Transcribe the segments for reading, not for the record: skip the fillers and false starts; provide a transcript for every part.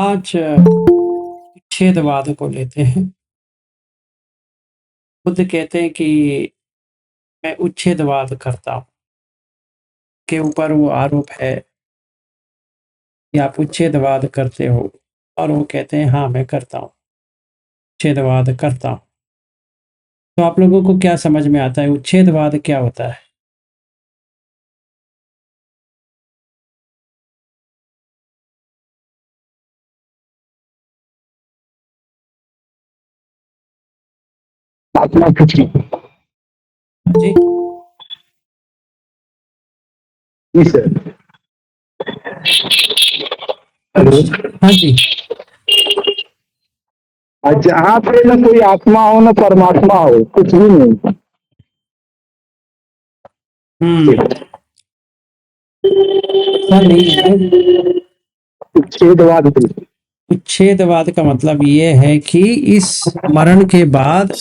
आज उच्छेदवाद को लेते हैं। बुद्ध कहते हैं कि मैं उच्छेदवाद करता हूँ, के ऊपर वो आरोप है कि आप उच्छेदवाद करते हो, और वो कहते हैं हाँ मैं करता हूँ, उच्छेदवाद करता हूँ। तो आप लोगों को क्या समझ में आता है, उच्छेदवाद क्या होता है? आत्मा कुछ नहीं। जी जी सर। हेलो। हाँ जी। और जहाँ पे न कोई आत्मा हो न परमात्मा हो, कुछ भी नहीं। ऐसा नहीं है। उच्छेदवाद भी। उच्छेदवाद का मतलब ये है कि इस मरण के बाद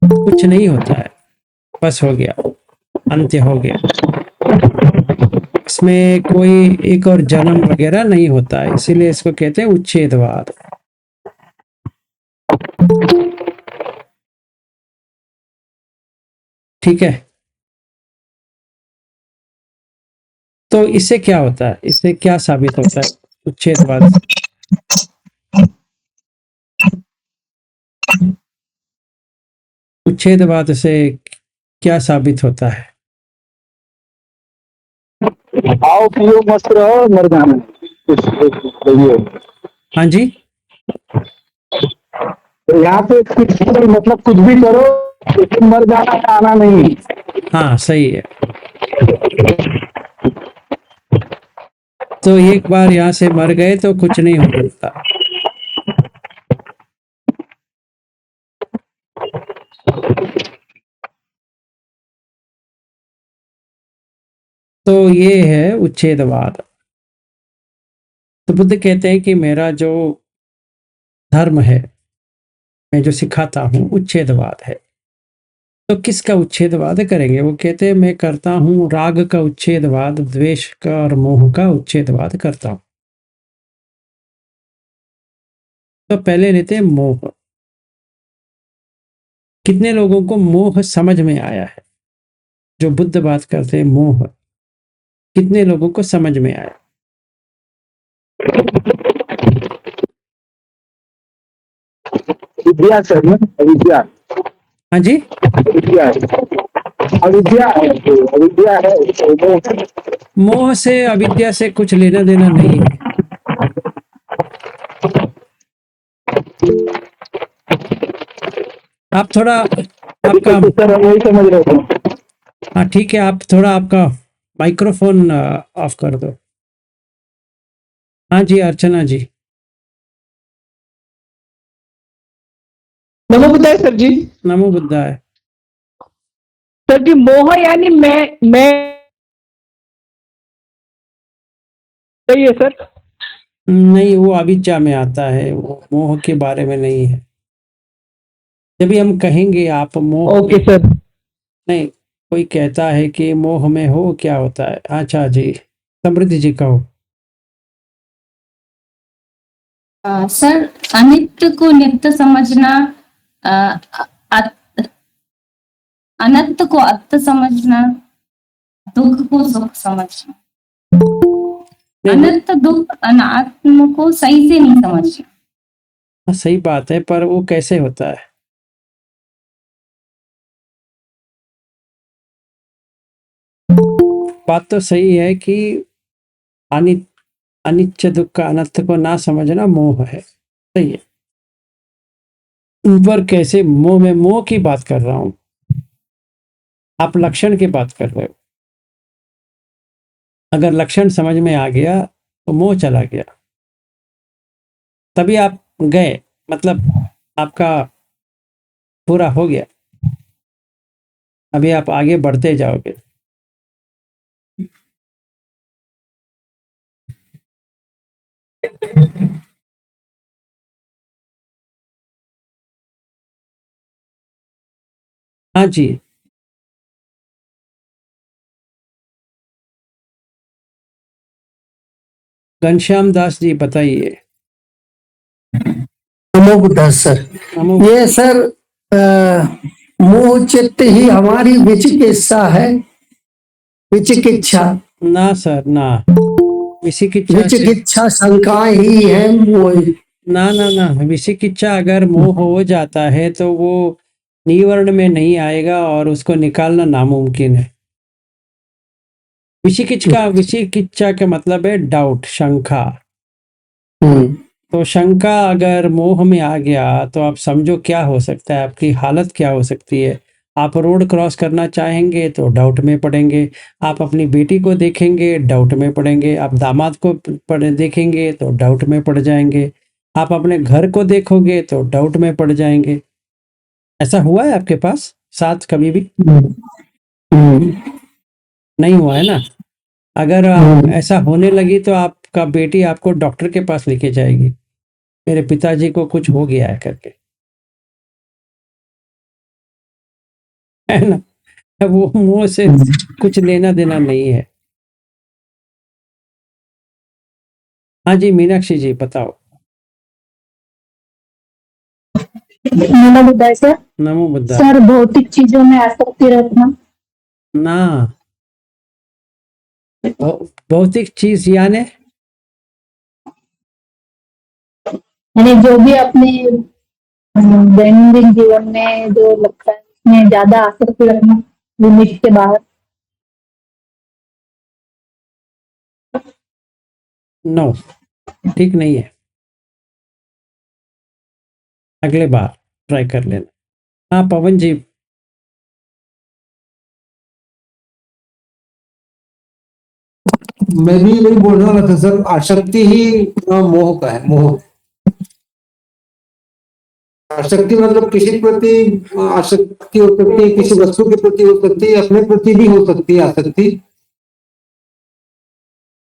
कुछ नहीं होता है, बस हो गया, अंत्य हो गया। इसमें कोई एक और जन्म वगैरह नहीं होता है, इसीलिए इसको कहते हैं उच्छेदवाद। ठीक है, तो इससे क्या होता है, इससे क्या साबित होता है उच्छेदवाद? उच्छेदवाद से क्या साबित होता है? आओ पियो मस्त रहो, मर जाना। ये हाँ जी। तो यहाँ पे कुछ भी मतलब कुछ भी करो, लेकिन मर जाना का आना नहीं। हाँ सही है। तो एक बार यहाँ से मर गए तो कुछ नहीं हो सकता। तो ये है उच्छेदवाद। तो बुद्ध कहते हैं कि मेरा जो धर्म है, मैं जो सिखाता हूँ, उच्छेदवाद है। तो किसका उच्छेदवाद करेंगे? वो कहते हैं मैं करता हूँ राग का उच्छेदवाद, द्वेष का और मोह का उच्छेदवाद करता हूँ। तो पहले लेते हैं मोह। कितने लोगों को मोह समझ में आया है? जो बुद्ध बात करते हैं मोह, कितने लोगों को समझ में आया? विद्या सर न अविद्या। हाँ जी। विद्या अविद्या है, अविद्या है तो वो मोह से अविद्या से कुछ लेना देना नहीं है। आप थोड़ा आपका, तो सर हम वही समझ रहे थे। हाँ ठीक है, आप थोड़ा आपका माइक्रोफोन ऑफ कर दो। हाँ जी अर्चना जी। नमो बुद्धाय सर जी। नमो बुद्धाय। सर जी मोह यानी मैं सही है सर। नहीं, वो अविद्या में आता है, वो मोह के बारे में नहीं है। जब भी हम कहेंगे आप मोह में, ओके सर। नहीं, कोई कहता है कि मोह में हो, क्या होता है? अच्छा जी, समृद्धि जी कहो। सर, अनित्य को नित्य समझना, अ, अ- अनंत को अत्त समझना, दुख को सुख समझना, नहीं वो अनंत दुख अनात्म को सही से नहीं समझना। सही बात है, पर वो कैसे होता है? बात तो सही है कि अनित्य दुख का अनर्थ को ना समझना मोह है, सही है। ऊपर कैसे मोह में, मोह की बात कर रहा हूं, आप लक्षण की बात कर रहे हो। अगर लक्षण समझ में आ गया तो मोह चला गया, तभी आप गए, मतलब आपका पूरा हो गया, अभी आप आगे बढ़ते जाओगे। हाँ जी। घनश्याम दास जी बताइए। नमो बुद्धाय सर। नमो ये सर मोह चित्त ही हमारी विचिकित्सा है। विचिकित्सा ना सर ना, विशिकिच्छा से विचिकित्सा शंकाएं ही है वो। ना ना ना, विशिकिच्छा अगर मोह हो जाता है तो वो निवर्ण में नहीं आएगा और उसको निकालना नामुमकिन है। विशिकिच्छा का मतलब है डाउट, शंका। तो शंका अगर मोह में आ गया तो आप समझो क्या हो सकता है, आपकी हालत क्या हो सकती है। आप रोड क्रॉस करना चाहेंगे तो डाउट में पड़ेंगे, आप अपनी बेटी को देखेंगे डाउट में पड़ेंगे, आप दामाद को देखेंगे तो डाउट में पड़ जाएंगे, आप अपने घर को देखोगे तो डाउट में पड़ जाएंगे। ऐसा हुआ है आपके पास साथ कभी भी? नहीं हुआ है ना। अगर ऐसा होने लगी तो आपका बेटी आपको डॉक्टर के पास लेके जाएगी, मेरे पिताजी को कुछ हो गया है करके, है ना। वो मुंह से कुछ लेना देना नहीं है। हाँ जी मीनाक्षी जी बताओ। नमो बुद्धाय सर। नमो बुद्धा। सर भौतिक चीजों में आसक्ति रखना। ना, भौतिक चीज यानी जो भी अपने दैनंदिन जीवन में जो लगता है उसमें ज्यादा आसक्ति रखना लिमिट के बाहर। नो, ठीक नहीं है। अगले बार ट्राई कर लेना। हाँ पवन जी। मैं भी यही बोलने वाला था सर, आसक्ति ही मोह का है। मोह आसक्ति मतलब किसी के प्रति आसक्ति हो सकती है, किसी वस्तु के प्रति हो सकती है, अपने प्रति भी हो सकती है आसक्ति।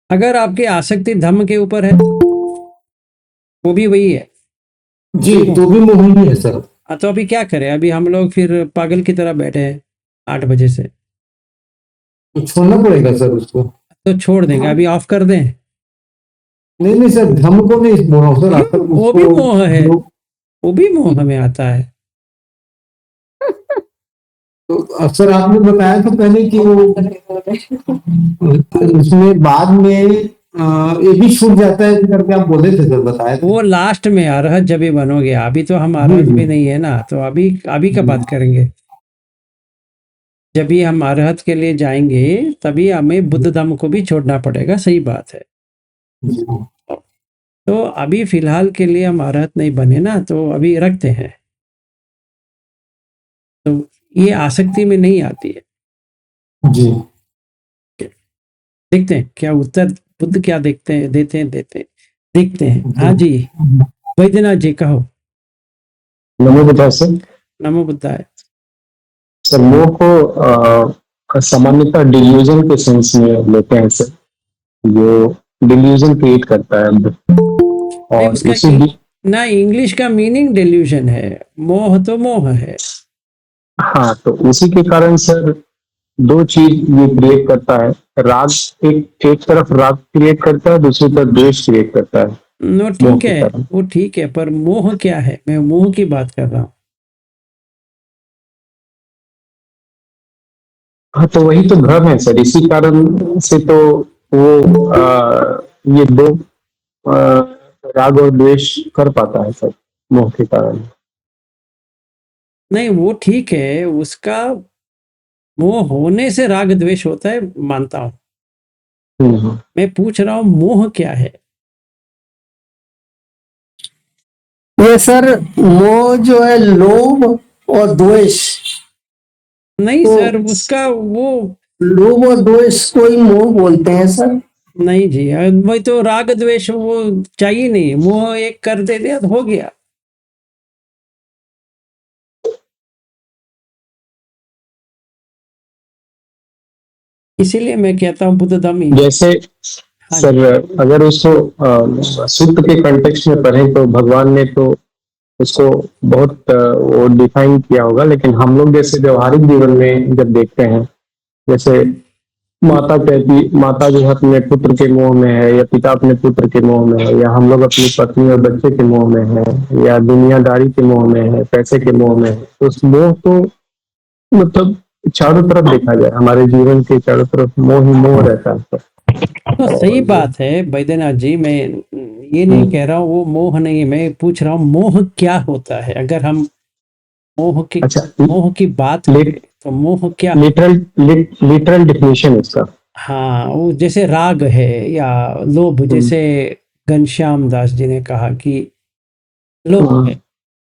अगर आपकी आसक्ति धम्म के ऊपर है वो भी वही है जी, तो भी मोह ही है सर। तो अभी क्या करें, अभी हम लोग फिर पागल की तरह बैठे हैं 8 बजे से। तो छोड़ना पड़ेगा सर उसको। तो छोड़ देंगे, अभी ऑफ कर दें। नहीं नहीं सर, धम्म को नहीं मोह सर। वो भी मोह है, वो भी मोह में आता है। तो अक्सर आपने बताया था पहले कि वो उसमें बाद में ये भी छूट जाता है करके आप बोले थे सर, बताया था। वो लास्ट में अरहत जब भी बनोगे, अभी तो हम अरहत भी नहीं है ना, तो अभी का बात करेंगे। जब भी हम अरहत के लिए जाएंगे तभी हमें बुद्ध धम्म को भी छोड़ना पड़ेगा, सही बात है। तो अभी फिलहाल के लिए हम अरहत नहीं बने ना, तो अभी रखते हैं। तो ये आसक्ति में नहीं आती है जी। देखते हैं क्या उत्तर बुद्ध क्या देखते हैं, देते हैं देखते हैं। हाँ जी वैद्यनाथ जी कहो। नमो बुद्धाय सर। नमो बुद्धाय। सर मोह को सामान्यतः डिल्यूजन के सेंस में लेते हैं सर, जो डिल्यूजन क्रिएट करता है। और उसका ना इंग्लिश का मीनिंग डिल्यूजन है, मोह तो मोह है। हाँ, तो उसी के कारण सर दो चीज ये क्रिएट करता है। राग एक तरफ राग क्रिएट करता है, दूसरी तरफ द्वेष क्रिएट करता है। नो ठीक है, वो ठीक है, पर मोह क्या है, मैं मोह की बात कर रहा हूँ। हाँ, तो वही तो भ्रम है सर, इसी कारण से तो वो ये दो राग और द्वेष कर पाता है सर, मोह के कारण। नहीं वो ठीक है, उसका मोह होने से राग द्वेष होता है, मानता हूं। मैं पूछ रहा हूं मोह क्या है। ये सर मोह जो है लोभ और द्वेष। नहीं तो सर, उसका वो लोभ और द्वेष को ही मोह बोलते हैं सर। नहीं जी, वही तो राग द्वेष वो चाहिए नहीं, मोह एक कर दे दिया तो हो गया। इसीलिए मैं कहता हूँ बुद्ध धम्म। जैसे सर अगर उसको सूत्र के कंटेक्स्ट में पढ़ें तो भगवान ने तो उसको बहुत वो डिफाइन किया होगा, लेकिन हम लोग जैसे व्यवहारिक जीवन में जब देखते हैं, जैसे माता जो है अपने पुत्र के मोह में है, या पिता अपने पुत्र के मोह में है, या हम लोग अपनी पत्नी और बच्चे के मोह में है, या दुनियादारी के मोह में है, पैसे के मोह में है, तो उस मोह को मतलब चारों तरफ देखा जाए, हमारे जीवन के चारों तरफ मोह ही मोह रहता है। तो सही बात है बैद्यनाथ जी, मैं ये नहीं कह रहा हूँ वो मोह नहीं है, मैं पूछ रहा हूँ मोह क्या होता है। अगर हम अच्छा, मोह की बात ले- करें तो मोह क्या? लिटरल डिफिनेशन इसका। हाँ, वो जैसे राग है या लोभ, जैसे घनश्याम दास जी ने कहा कि लोभ है।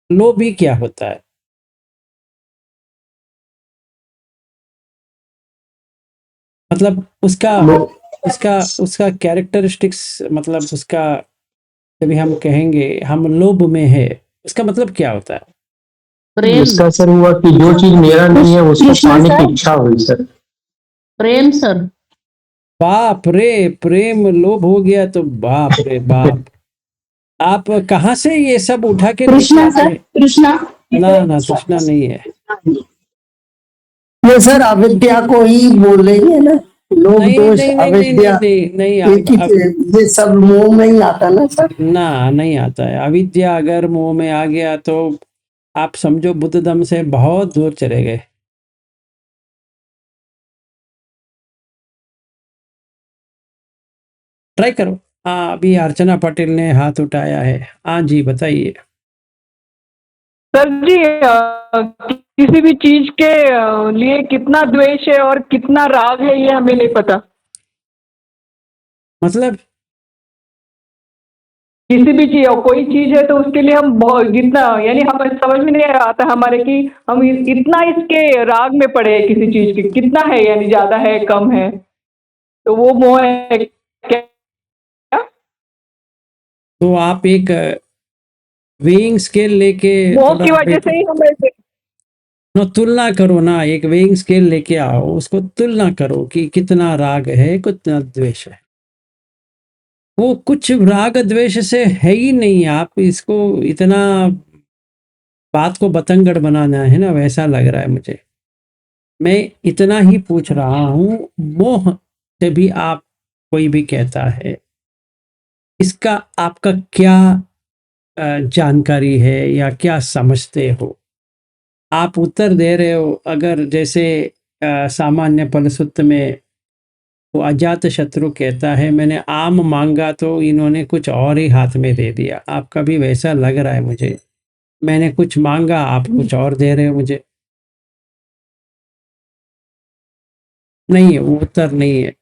लोभ ही क्या होता है? मतलब उसका उसका उसका कैरेक्टरिस्टिक्स, मतलब उसका जब हम कहेंगे हम लोभ में है, उसका मतलब क्या होता है? प्रेम। इसका सर हुआ कि जो चीज मेरा नहीं है उसको कृष्णा पाने सर? की इच्छा हुई सर। प्रेम सर। बाप रे, प्रेम लोभ हो गया तो बाप रे बाप। आप कहाँ से ये सब उठा के लेके कृष्णा आते सर? हैं? कृष्णा? ना ना, तृष्णा नहीं है। ये सर अविद्या को ही बोलेंगे ना, लोभ नहीं दोष नहीं नहीं नहीं अविद्या, नहीं नहीं नहीं, एक ही ये सब मुंह में ही आता ना सर। ना नहीं आता है। अविद्या अगर मुंह में आ गया तो आप समझो बुद्धदम से बहुत दूर चले गए। ट्राई करो। हाँ, अभी अर्चना पटेल ने हाथ उठाया है। हाँ जी, बताइए। सर जी, किसी भी चीज के लिए कितना द्वेष है और कितना राग है ये हमें नहीं पता। मतलब किसी भी चीज, कोई चीज है तो उसके लिए हम बहुत जितना, यानी हमें समझ में नहीं आता हमारे कि हम इतना इसके राग में पड़े हैं किसी चीज के, कितना है, यानी ज्यादा है कम है, तो वो मोह है क्या? तो आप एक वेइंग स्केल लेके मोह थोड़ा की वजह से ही हम ऐसे। ना तुलना करो ना, एक वेइंग स्केल लेके आओ, उसको तुलना करो कि कितना राग है कितना द्वेष है। वो कुछ राग द्वेष से है ही नहीं। आप इसको इतना बात को बतंगड़ बनाना है ना, वैसा लग रहा है मुझे। मैं इतना ही पूछ रहा हूँ, मोह से भी आप कोई भी कहता है, इसका आपका क्या जानकारी है या क्या समझते हो? आप उत्तर दे रहे हो अगर जैसे सामान्य फलसूत्र में वो अजात शत्रु कहता है मैंने आम मांगा तो इन्होंने कुछ और ही हाथ में दे दिया। आपका भी वैसा लग रहा है मुझे। मैंने कुछ मांगा, आप कुछ और दे रहे हो मुझे। नहीं है, वो उत्तर नहीं है।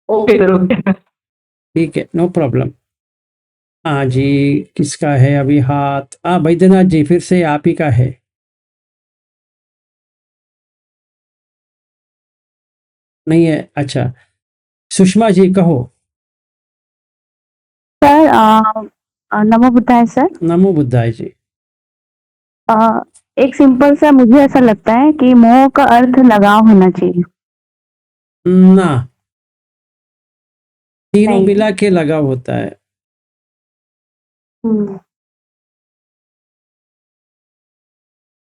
Okay sir, okay. ठीक है, नो प्रॉब्लम। हाँ जी, किसका है अभी हाथ? हाँ, बैद्यनाथ जी, फिर से आप ही का है। नहीं है, अच्छा। सुषमा जी कहो। सर नमो बुद्धाय सर। नमो बुद्धाय जी। अ, एक सिंपल सा मुझे ऐसा लगता है कि मोह का अर्थ लगाव होना चाहिए। ना, तीनों नहीं। मिला के लगा होता है। हम्म।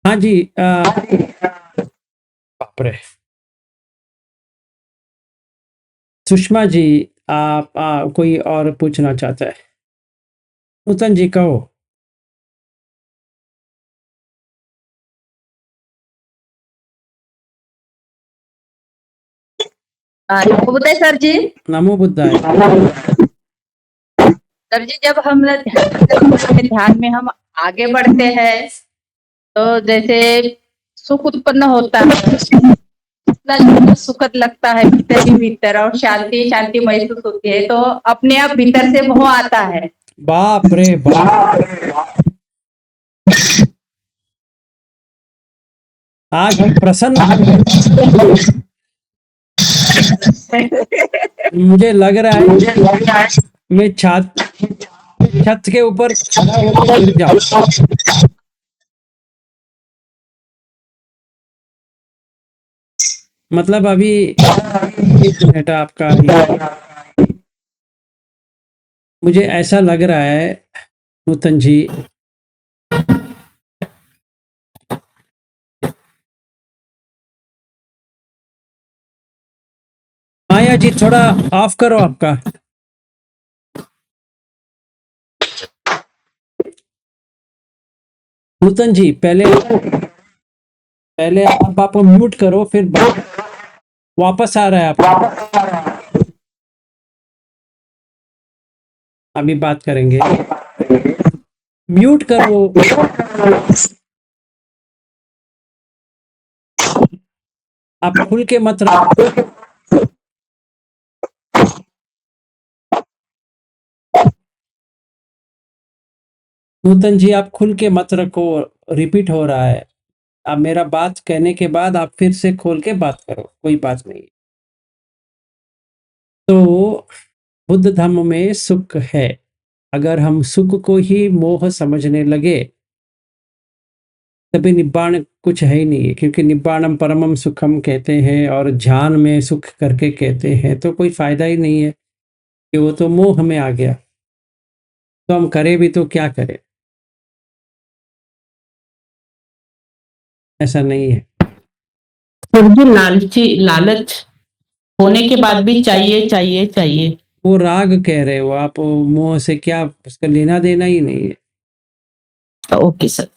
हाँ जी, बाप रे। सुषमा जी, आप कोई और पूछना चाहता है? नूतन जी कहो। बताए सर जी। नमो बुद्धाय। सर जी, जब हम ध्यान में हम आगे बढ़ते हैं तो जैसे सुख उत्पन्न होता है, इतना सुखद लगता है भीतर ही भीतर, और शांति शांति महसूस होती है, तो अपने आप भीतर से मोह आता है। बाप रे बाप, आज प्रसन्न मुझे लग रहा है मैं छत के ऊपर खड़ा होकर गिर जाऊं। मतलब अभी 1 मिनट आपका मुझे ऐसा लग रहा है नूतन जी माया जी थोड़ा ऑफ करो आपका। नूतन जी पहले आप म्यूट करो, फिर वापस आ रहा है आपका। अभी बात करेंगे। म्यूट करो। आप खुल के मत रहो। नूतन जी आप खुल के मत रखो, रिपीट हो रहा है। अब मेरा बात कहने के बाद आप फिर से खोल के बात करो, कोई बात नहीं। तो बुद्ध धम्म में सुख है। अगर हम सुख को ही मोह समझने लगे तभी निब्बाण कुछ है ही नहीं है, क्योंकि निब्बाणम परमम सुखम कहते हैं और ध्यान में सुख करके कहते हैं, तो कोई फायदा ही नहीं है कि वो तो मोह में आ गया। तो हम करें भी तो क्या करें, ऐसा नहीं है। फिर भी लालच होने के बाद भी चाहिए चाहिए चाहिए। वो राग कह रहे हो आप, मोह से क्या उसका लेना देना ही नहीं है। Okay sir.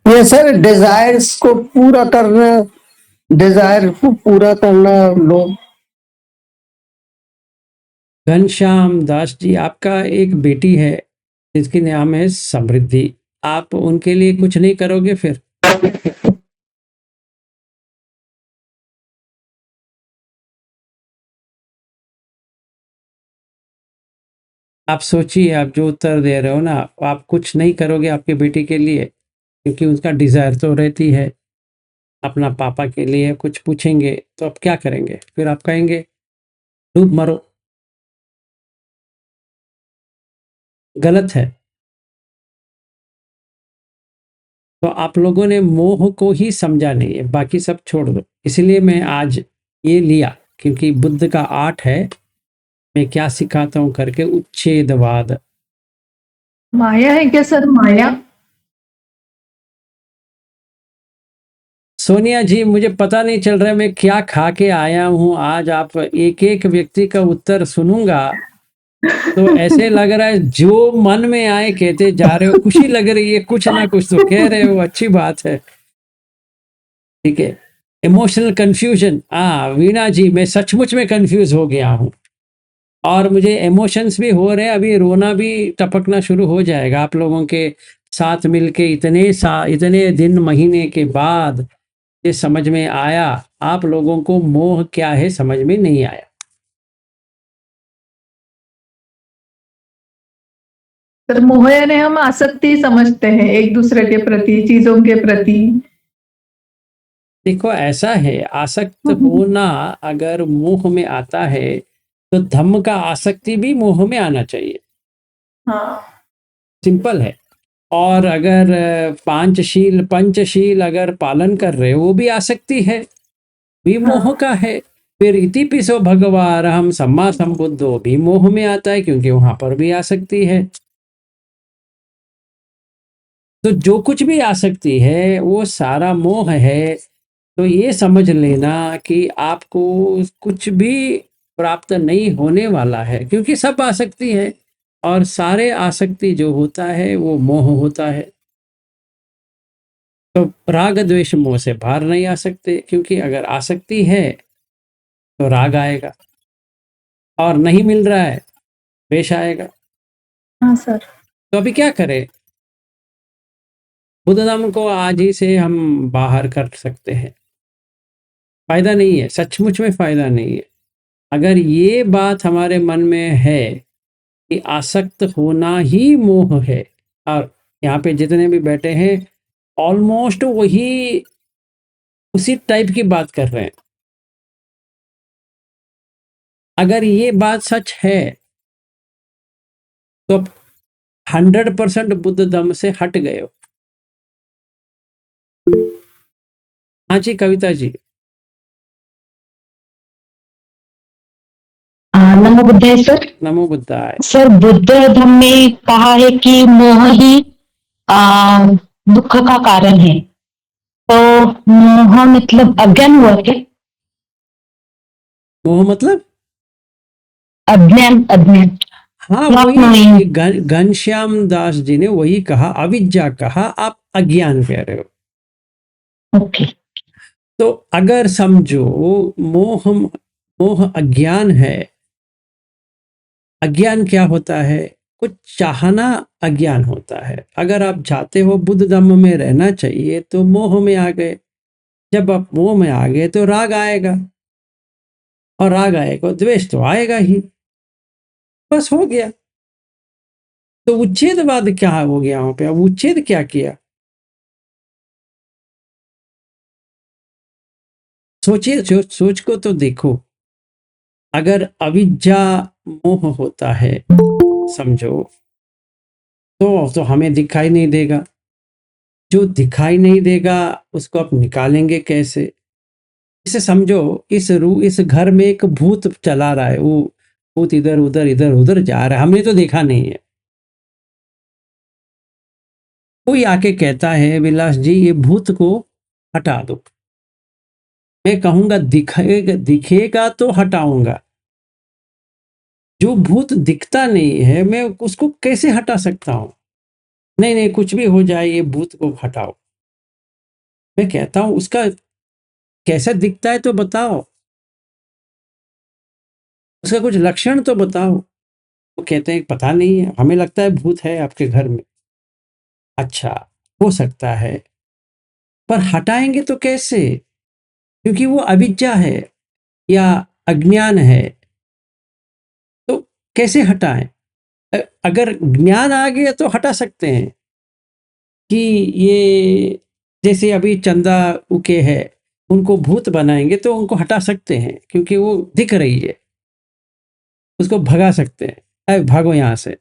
ये सर डिजायर्स को पूरा करना, डिजायर को पूरा करना लोग। घनश्याम दास जी, आपका एक बेटी है जिसकी नाम है समृद्धि, आप उनके लिए कुछ नहीं करोगे फिर? आप सोचिए, आप जो उत्तर दे रहे हो ना, आप कुछ नहीं करोगे आपकी बेटी के लिए, क्योंकि उसका डिजायर तो रहती है अपना पापा के लिए कुछ पूछेंगे तो आप क्या करेंगे? फिर आप कहेंगे डूब मरो। गलत है। तो आप लोगों ने मोह को ही समझा नहीं है, बाकी सब छोड़ दो। इसलिए मैं आज ये लिया, क्योंकि बुद्ध का आर्ट है मैं क्या सिखाता हूं करके, उच्छेदवाद। माया है क्या सर? माया सोनिया जी, मुझे पता नहीं चल रहा है मैं क्या खा के आया हूं आज। आप एक एक व्यक्ति का उत्तर सुनूंगा तो ऐसे लग रहा है जो मन में आए कहते जा रहे हो, खुशी लग रही है, कुछ ना कुछ तो कह रहे हो, अच्छी बात है। ठीक है। इमोशनल कंफ्यूजन, हाँ वीणा जी, मैं सचमुच में कंफ्यूज हो गया हूं और मुझे इमोशंस भी हो रहे हैं, अभी रोना भी टपकना शुरू हो जाएगा आप लोगों के साथ मिलके। इतने दिन महीने के बाद ये समझ में आया, आप लोगों को मोह क्या है समझ में नहीं आया। सर, मोह यानी हम आसक्ति समझते हैं एक दूसरे के प्रति, चीजों के प्रति। देखो ऐसा है, आसक्त होना अगर मोह में आता है तो धम्म का आसक्ति भी मोह में आना चाहिए। हाँ, सिंपल है। और अगर पंचशील अगर पालन कर रहे हो, वो भी आसक्ति है, भी मोह का है। फिर इति पिसो भगवारहम सम्मा संबुद्धो भी मोह में आता है, क्योंकि वहां पर भी आसक्ति है। तो जो कुछ भी आसक्ति है वो सारा मोह है। तो ये समझ लेना कि आपको कुछ भी प्राप्त नहीं होने वाला है, क्योंकि सब आसक्ति है और सारे आसक्ति जो होता है वो मोह होता है। तो राग द्वेष मोह से बाहर नहीं आ सकते, क्योंकि अगर आसक्ति है तो राग आएगा और नहीं मिल रहा है द्वेष आएगा। हाँ सर। तो अभी क्या करें? बुद्ध धम्म को आज ही से हम बाहर कर सकते हैं। फायदा नहीं है, सचमुच में फायदा नहीं है। अगर ये बात हमारे मन में है कि आसक्त होना ही मोह है, और यहाँ पे जितने भी बैठे हैं ऑलमोस्ट वही उसी टाइप की बात कर रहे हैं, अगर ये बात सच है तो 100% बुद्ध धम्म से हट गए हो। हाँ जी कविता जी। नमो बुद्धाय सर। नमो बुद्धाय। सर, बुद्ध धम्म में कहा है कि मोह ही दुख का कारण है, तो मोह मतलब अज्ञान हुआ क्या? मोह मतलब अज्ञान अज्ञान हाँ Not वही knowing. घनश्याम दास जी ने वही कहा, अविद्या कहा, आप अज्ञान कह रहे हो। ओके तो अगर समझो मोह मोह अज्ञान है। अज्ञान क्या होता है? कुछ चाहना अज्ञान होता है। अगर आप चाहते हो बुद्ध धम्म में रहना चाहिए तो मोह में आ गए। जब आप मोह में आ गए तो राग आएगा, और राग आएगा द्वेष तो आएगा ही, बस हो गया। तो उच्छेदवाद क्या हो गया वहां पे? अब उच्छेद क्या किया? सोचिए, सोच को तो देखो। अगर अविद्या मोह होता है समझो, तो हमें दिखाई नहीं देगा। जो दिखाई नहीं देगा उसको आप निकालेंगे कैसे? इसे समझो, इस घर में एक भूत चला रहा है। वो भूत इधर उधर जा रहा है, हमने तो देखा नहीं है। कोई आके कहता है विलास जी ये भूत को हटा दो, मैं कहूंगा दिखेगा तो हटाऊंगा। जो भूत दिखता नहीं है मैं उसको कैसे हटा सकता हूं? नहीं कुछ भी हो जाए, ये भूत को हटाओ। मैं कहता हूं उसका कैसा दिखता है तो बताओ, उसका कुछ लक्षण तो बताओ। वो कहते हैं पता नहीं है, हमें लगता है भूत है आपके घर में। अच्छा, हो सकता है, पर हटाएंगे तो कैसे? क्योंकि वो अविद्या है या अज्ञान है, तो कैसे हटाएं? अगर ज्ञान आ गया तो हटा सकते हैं कि ये जैसे अभी चंदा उके है, उनको भूत बनाएंगे तो उनको हटा सकते हैं क्योंकि वो दिख रही है, उसको भगा सकते हैं, अरे भागो यहाँ से,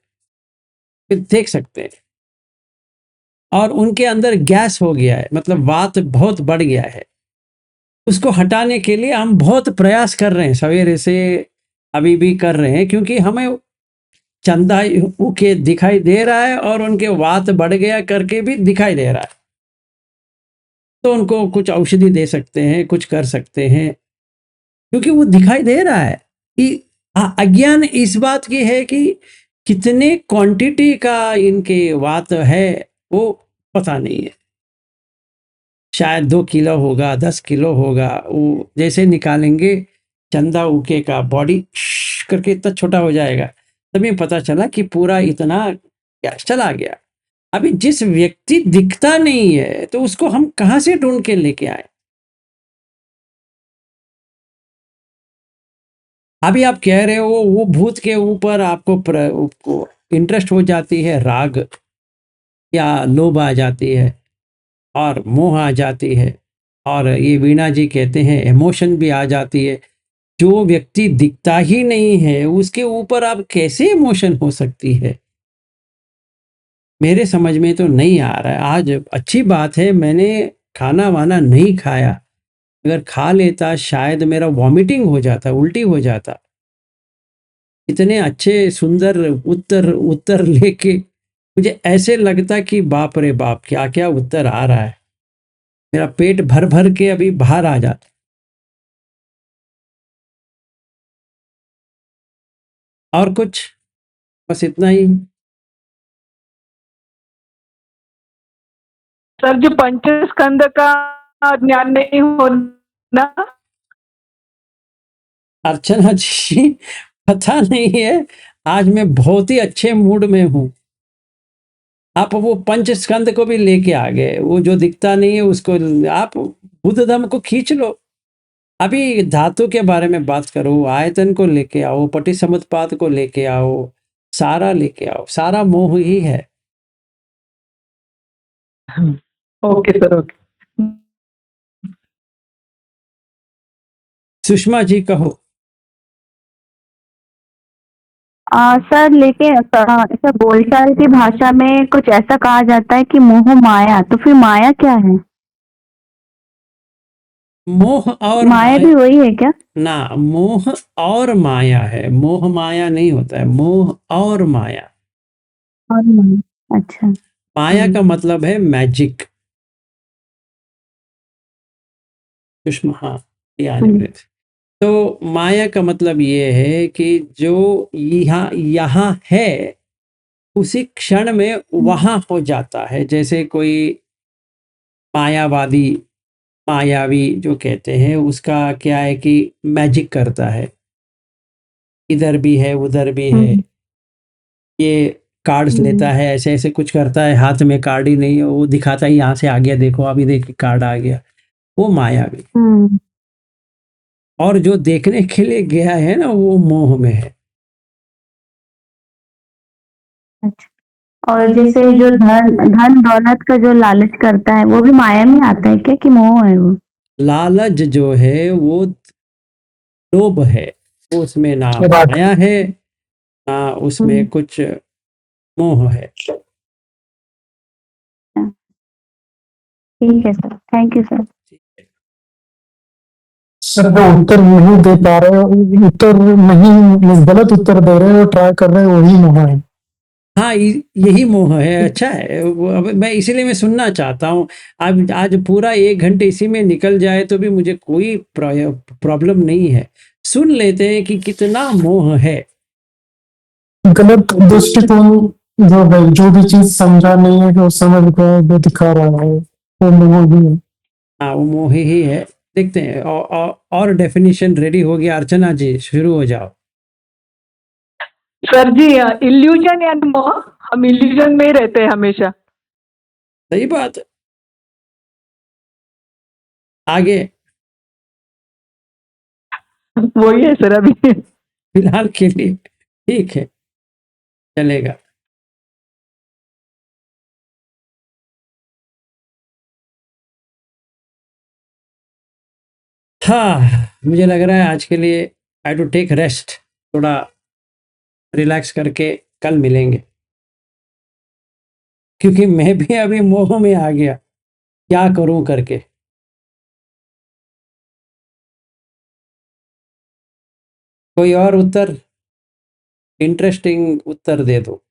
फिर देख सकते हैं। और उनके अंदर गैस हो गया है, मतलब वात बहुत बढ़ गया है, उसको हटाने के लिए हम बहुत प्रयास कर रहे हैं, सवेरे से अभी भी कर रहे हैं, क्योंकि हमें चंदा उके दिखाई दे रहा है और उनके वात बढ़ गया करके भी दिखाई दे रहा है। तो उनको कुछ औषधि दे सकते हैं, कुछ कर सकते हैं, क्योंकि वो दिखाई दे रहा है कि अज्ञान इस बात की है कि कितने क्वांटिटी का इनके वात है वो पता नहीं है। शायद 2 किलो होगा, 10 किलो होगा। वो जैसे निकालेंगे चंदा उके का बॉडी करके इतना छोटा हो जाएगा, तभी पता चला कि पूरा इतना गैस चला गया। अभी जिस व्यक्ति दिखता नहीं है तो उसको हम कहां से ढूंढ के लेके आए? अभी आप कह रहे हो वो भूत के ऊपर आपको इंटरेस्ट हो जाती है, राग या लोभ आ जाती है और मोह आ जाती है, और ये वीणा जी कहते हैं इमोशन भी आ जाती है। जो व्यक्ति दिखता ही नहीं है उसके ऊपर आप कैसे इमोशन हो सकती है? मेरे समझ में तो नहीं आ रहा है। आज अच्छी बात है मैंने खाना वाना नहीं खाया, अगर खा लेता शायद मेरा वॉमिटिंग हो जाता, उल्टी हो जाता। इतने अच्छे सुंदर उत्तर उत्तर लेके मुझे ऐसे लगता कि बाप रे बाप क्या क्या उत्तर आ रहा है, मेरा पेट भर भर के अभी बाहर आ जाता। और कुछ? बस इतना ही। सर जो पंचस्कंद का ज्ञान नहीं होना। अर्चना जी पता नहीं है, आज मैं बहुत ही अच्छे मूड में हूं। आप वो पंच स्कंद को भी लेके आ गए, वो जो दिखता नहीं है उसको आप बुद्ध धम्म को खींच लो। अभी धातु के बारे में बात करो, आयतन को लेके आओ, पटिसमुत्पाद को लेके आओ, सारा लेके आओ, सारा मोह ही है। Okay sir, okay. Sushma ji कहो। सर लेकिन ऐसा बोलचाल की भाषा में कुछ ऐसा कहा जाता है कि मोह माया, तो फिर माया क्या है? मोह और माया भी वही है क्या? ना, मोह और माया है, मोह माया नहीं होता है, मोह और माया। और माया, अच्छा। माया का मतलब है मैजिक। सुषमा, हाँ, ये आने वाले थे। तो माया का मतलब ये है कि जो यहाँ है उसी क्षण में वहां हो जाता है। जैसे कोई मायावादी, मायावी जो कहते हैं, उसका क्या है कि मैजिक करता है, इधर भी है उधर भी है, ये कार्ड्स लेता है, ऐसे ऐसे कुछ करता है, हाथ में कार्ड ही नहीं है, वो दिखाता है यहाँ से आ गया, देखो अभी देख कार्ड आ गया, वो मायावी। और जो देखने के लिए गया है ना, वो मोह में है। और जैसे जो धन धन दौलत का जो लालच करता है वो भी माया में आता है क्या, कि मोह है वो? लालच जो है वो लोभ है, उसमें ना माया है ना उसमें कुछ मोह है। ठीक है sir, thank you sir. Sir वो उत्तर नहीं दे पा रहे हो, उत्तर नहीं, गलत उत्तर दे रहे हो, ट्राई कर रहे हो, वही मोह है। हाँ, यही मोह है। अच्छा है, अब मैं इसीलिए मैं सुनना चाहता हूँ। आज आज पूरा 1 घंटे इसी में निकल जाए तो भी मुझे कोई प्रॉब्लम नहीं है। सुन लेते हैं कि कितना मोह है। गलत दृष्टिकोण जो है, जो भी चीज समझा नहीं है वो समझ गया, जो दिखा रहा है वो मोह ही है। हाँ, वो मोह ही है। देखते हैं और डेफिनेशन रेडी हो गया। अर्चना जी शुरू हो जाओ। सर जी, इल्यूजन यानी मोह, हम इल्यूजन में ही रहते हैं हमेशा। सही बात है। आगे वही है सर अभी। फिलहाल के लिए ठीक है, चलेगा। हाँ, मुझे लग रहा है आज के लिए आई टू टेक रेस्ट, थोड़ा रिलैक्स करके कल मिलेंगे, क्योंकि मैं भी अभी मोह में आ गया, क्या करूं करके। कोई और उत्तर, इंटरेस्टिंग उत्तर दे दो।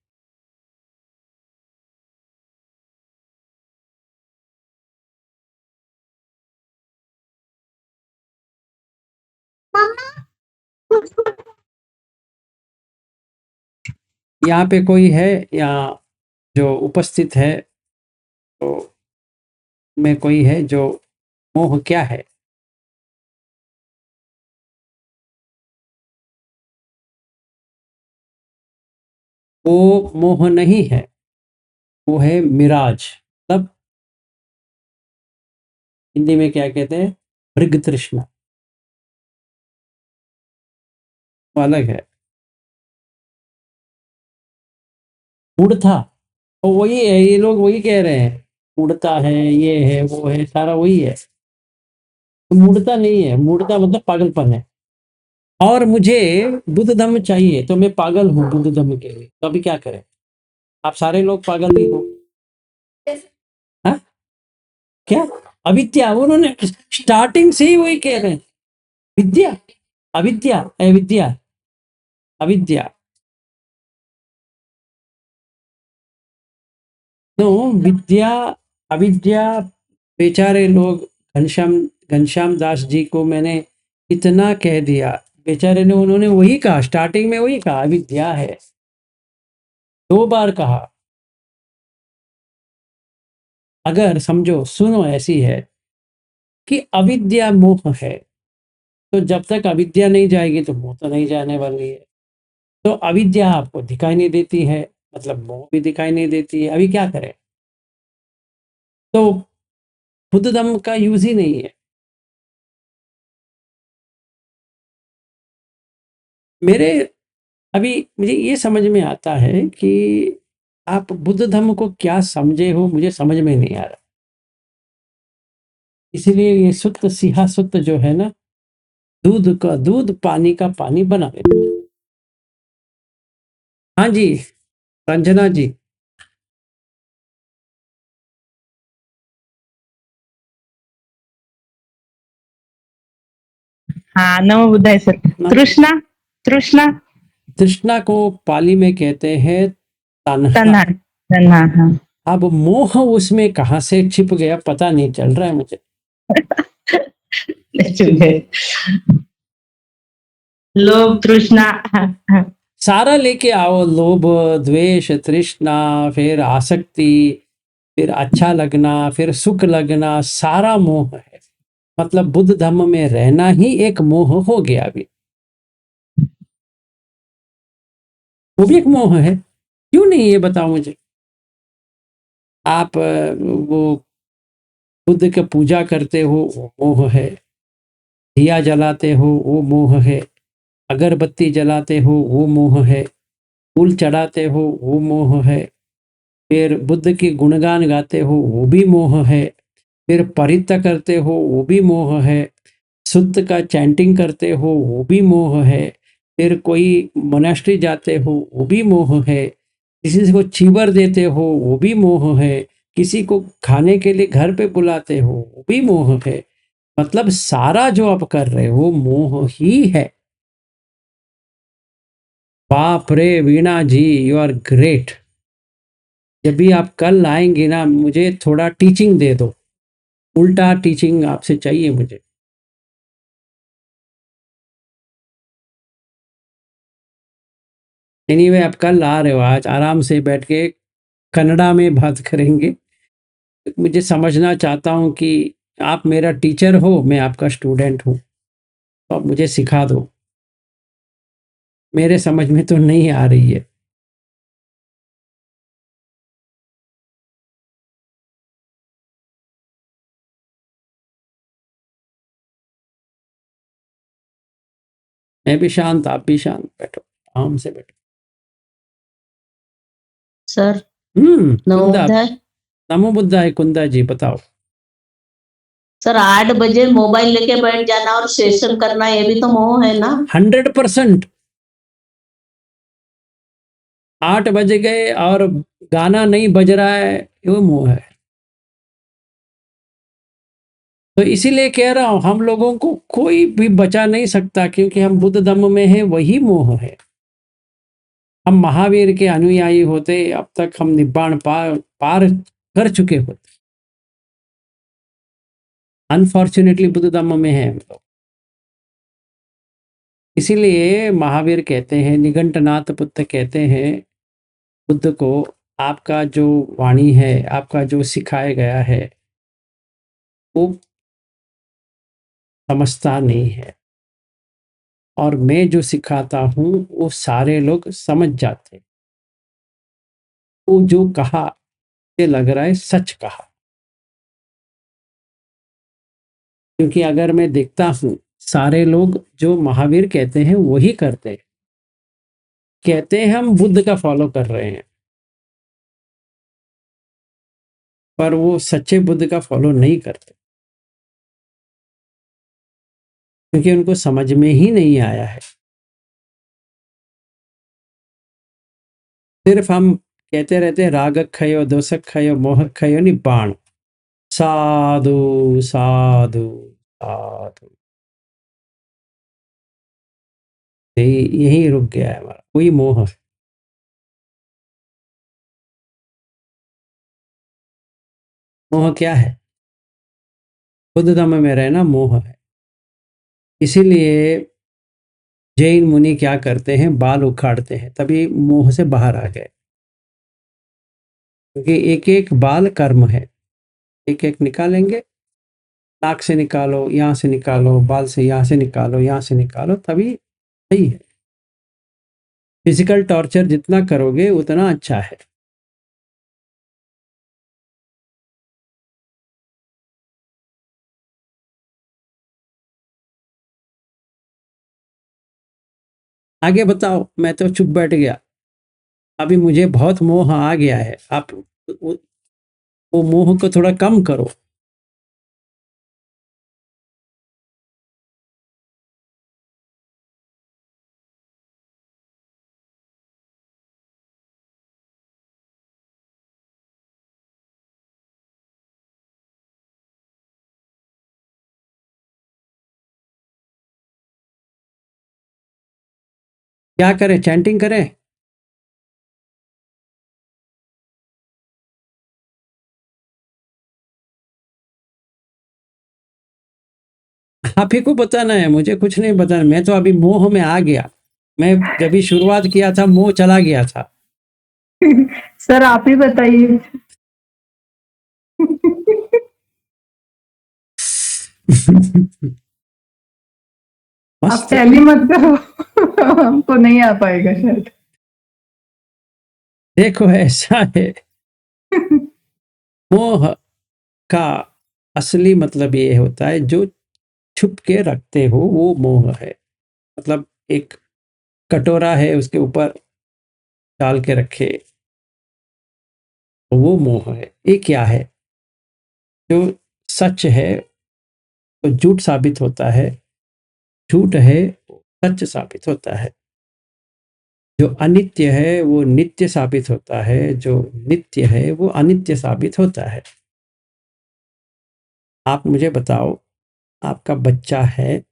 यहाँ पे कोई है या जो उपस्थित है, तो में कोई है जो मोह क्या है? वो मोह नहीं है, वो है मिराज। मतलब हिंदी में क्या कहते हैं, मृग तृष्णा, वो अलग है। मूढ़ता, तो वही है, ये लोग वही कह रहे हैं, मूढ़ता है, ये है, वो है, सारा वही है। तो मूढ़ता नहीं है, मूढ़ता मतलब पागलपन है। और मुझे बुद्ध धम्म चाहिए, तो मैं पागल हूँ बुद्ध धम्म के लिए, तो अभी क्या करें? आप सारे लोग पागल ही हो। हाँ? क्या अविद्या? उन्होंने स्टार्टिंग से ही वही कह रहे हैं, विद्या, अविद्या, अविद्या, अविद्या। तो विद्या, अविद्या, बेचारे लोग, घनश्याम दास जी को मैंने इतना कह दिया, बेचारे ने, उन्होंने वही कहा, स्टार्टिंग में वही कहा, अविद्या है, 2 बार कहा। अगर समझो, सुनो, ऐसी है कि अविद्या मोह है, तो जब तक अविद्या नहीं जाएगी तो मोह तो नहीं जाने वाली है। तो अविद्या आपको दिखाई नहीं देती है, मतलब मोह भी दिखाई नहीं देती है, अभी क्या करें? तो बुद्ध धम्म का यूज ही नहीं है। मेरे अभी मुझे ये समझ में आता है कि आप बुद्ध धम्म को क्या समझे हो, मुझे समझ में नहीं आ रहा। इसीलिए ये सुत्त सिहा सुत्त जो है ना, दूध का दूध, पानी का पानी बना देते हैं। हाँ जी, रंजना जी। हाँ, नमो बुद्धाय सर। तृष्णा, तृष्णा, तृष्णा को पाली में कहते हैं तन्हा। तन्हा, तन्हा, हाँ। अब मोह उसमें कहाँ से छिप गया पता नहीं चल रहा है मुझे। लोभ तृष्णा। सारा लेके आओ, लोभ, द्वेष, तृष्णा, फिर आसक्ति, फिर अच्छा लगना, फिर सुख लगना, सारा मोह है। मतलब बुद्ध धर्म में रहना ही एक मोह हो गया। अभी वो भी एक मोह है, क्यों नहीं, ये बताओ मुझे। आप वो बुद्ध की पूजा करते हो, वो मोह है। दिया जलाते हो, वो मोह है। अगरबत्ती जलाते हो, वो मोह है। फूल चढ़ाते हो, वो मोह है। फिर बुद्ध की गुणगान गाते हो, वो भी मोह है। फिर परित्य करते हो, वो भी मोह है। शुद्ध का चैंटिंग करते हो, वो भी मोह है। फिर कोई मोनास्ट्री जाते हो, वो भी मोह है। किसी को चीवर देते हो, वो भी मोह है। किसी को खाने के लिए घर पे बुलाते हो, वो भी मोह है। मतलब सारा जो आप कर रहे हो मोह ही है। बाप रे वीणा जी, यू आर ग्रेट। जब भी आप कल आएंगे ना, मुझे थोड़ा टीचिंग दे दो, उल्टा टीचिंग आपसे चाहिए मुझे। एनीवे, आप कल आ रहे हो, आज आराम से बैठ के कन्नड़ा में बात करेंगे। मुझे समझना चाहता हूँ कि आप मेरा टीचर हो, मैं आपका स्टूडेंट हूँ, तो आप मुझे सिखा दो। मेरे समझ में तो नहीं आ रही है। मैं भी शांत, आप भी शांत, बैठो, आराम से बैठो। सर कुंदा, नवोदय। नमो बुद्धाय। कुंदा जी बताओ। सर 8 बजे मोबाइल लेके बैठ जाना और सेशन करना, ये भी तो मोह है ना। 100%। 8 बज गए और गाना नहीं बज रहा है, वो मोह है। तो इसीलिए कह रहा हूं, हम लोगों को कोई भी बचा नहीं सकता, क्योंकि हम बुद्ध धम्म में हैं, वही मोह है। हम महावीर के अनुयायी होते, अब तक हम निब्बाण पार कर चुके होते। अनफॉर्चुनेटली बुद्ध धम्म में है हम लोग। इसीलिए महावीर कहते हैं, निघंटनाथ बुद्ध कहते हैं बुद्ध को, आपका जो वाणी है, आपका जो सिखाया गया है, वो समझता नहीं है, और मैं जो सिखाता हूँ वो सारे लोग समझ जाते। वो जो कहा, ये लग रहा है सच कहा। क्योंकि अगर मैं देखता हूँ, सारे लोग जो महावीर कहते हैं वही करते हैं। कहते हैं हम बुद्ध का फॉलो कर रहे हैं, पर वो सच्चे बुद्ध का फॉलो नहीं करते, क्योंकि उनको समझ में ही नहीं आया है। सिर्फ हम कहते रहते हैं राग खयो, दोषक खयो, मोह खयो, निब्बाण। साधु साधु साधु, यही रुक गया है हमारा, कोई मोह है। मोह क्या है? बुद्ध धम्म में रहना मोह है। इसीलिए जैन मुनि क्या करते हैं, बाल उखाड़ते हैं, तभी मोह से बाहर आ गए। क्योंकि एक एक बाल कर्म है, एक एक निकालेंगे। नाक से निकालो, यहाँ से निकालो, बाल से यहाँ से निकालो, यहाँ से निकालो, तभी सही है। फिजिकल टॉर्चर जितना करोगे उतना अच्छा है। आगे बताओ, मैं तो चुप बैठ गया। अभी मुझे बहुत मोह आ गया है, आप वो मोह को थोड़ा कम करो। क्या करें, चैंटिंग करें? आप ही को बताना है, मुझे कुछ नहीं बताना। मैं तो अभी मोह में आ गया। मैं जब भी शुरुआत किया था मोह चला गया था। सर आप ही बताइए। आप मस्त। टैली मत करो। हमको नहीं आ पाएगा शायद। देखो ऐसा है, मोह का असली मतलब ये होता है जो छुप के रखते हो वो मोह है। मतलब एक कटोरा है, उसके ऊपर डाल के रखे तो वो मोह है। ये क्या है? जो सच है तो झूठ साबित होता है, झूठ है वो सच साबित होता है। जो अनित्य है वो नित्य साबित होता है, जो नित्य है वो अनित्य साबित होता है। आप मुझे बताओ, आपका बच्चा है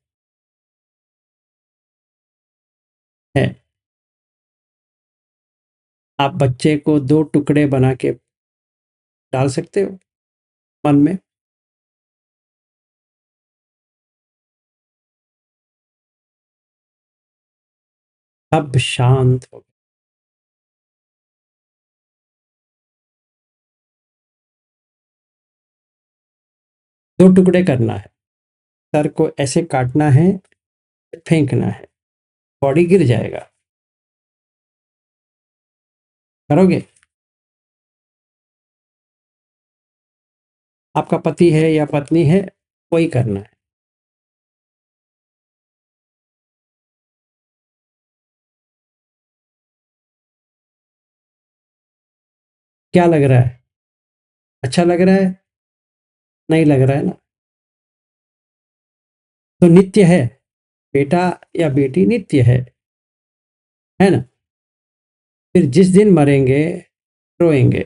आप बच्चे को 2 टुकड़े बना के डाल सकते हो मन में? सब शांत हो गए। 2 टुकड़े करना है, सर को ऐसे काटना है, फेंकना है, बॉडी गिर जाएगा। करोगे? आपका पति है या पत्नी है, वही करना है। क्या लग रहा है? अच्छा लग रहा है? नहीं लग रहा है ना? तो नित्य है, बेटा या बेटी नित्य है ना? फिर जिस दिन मरेंगे रोएंगे,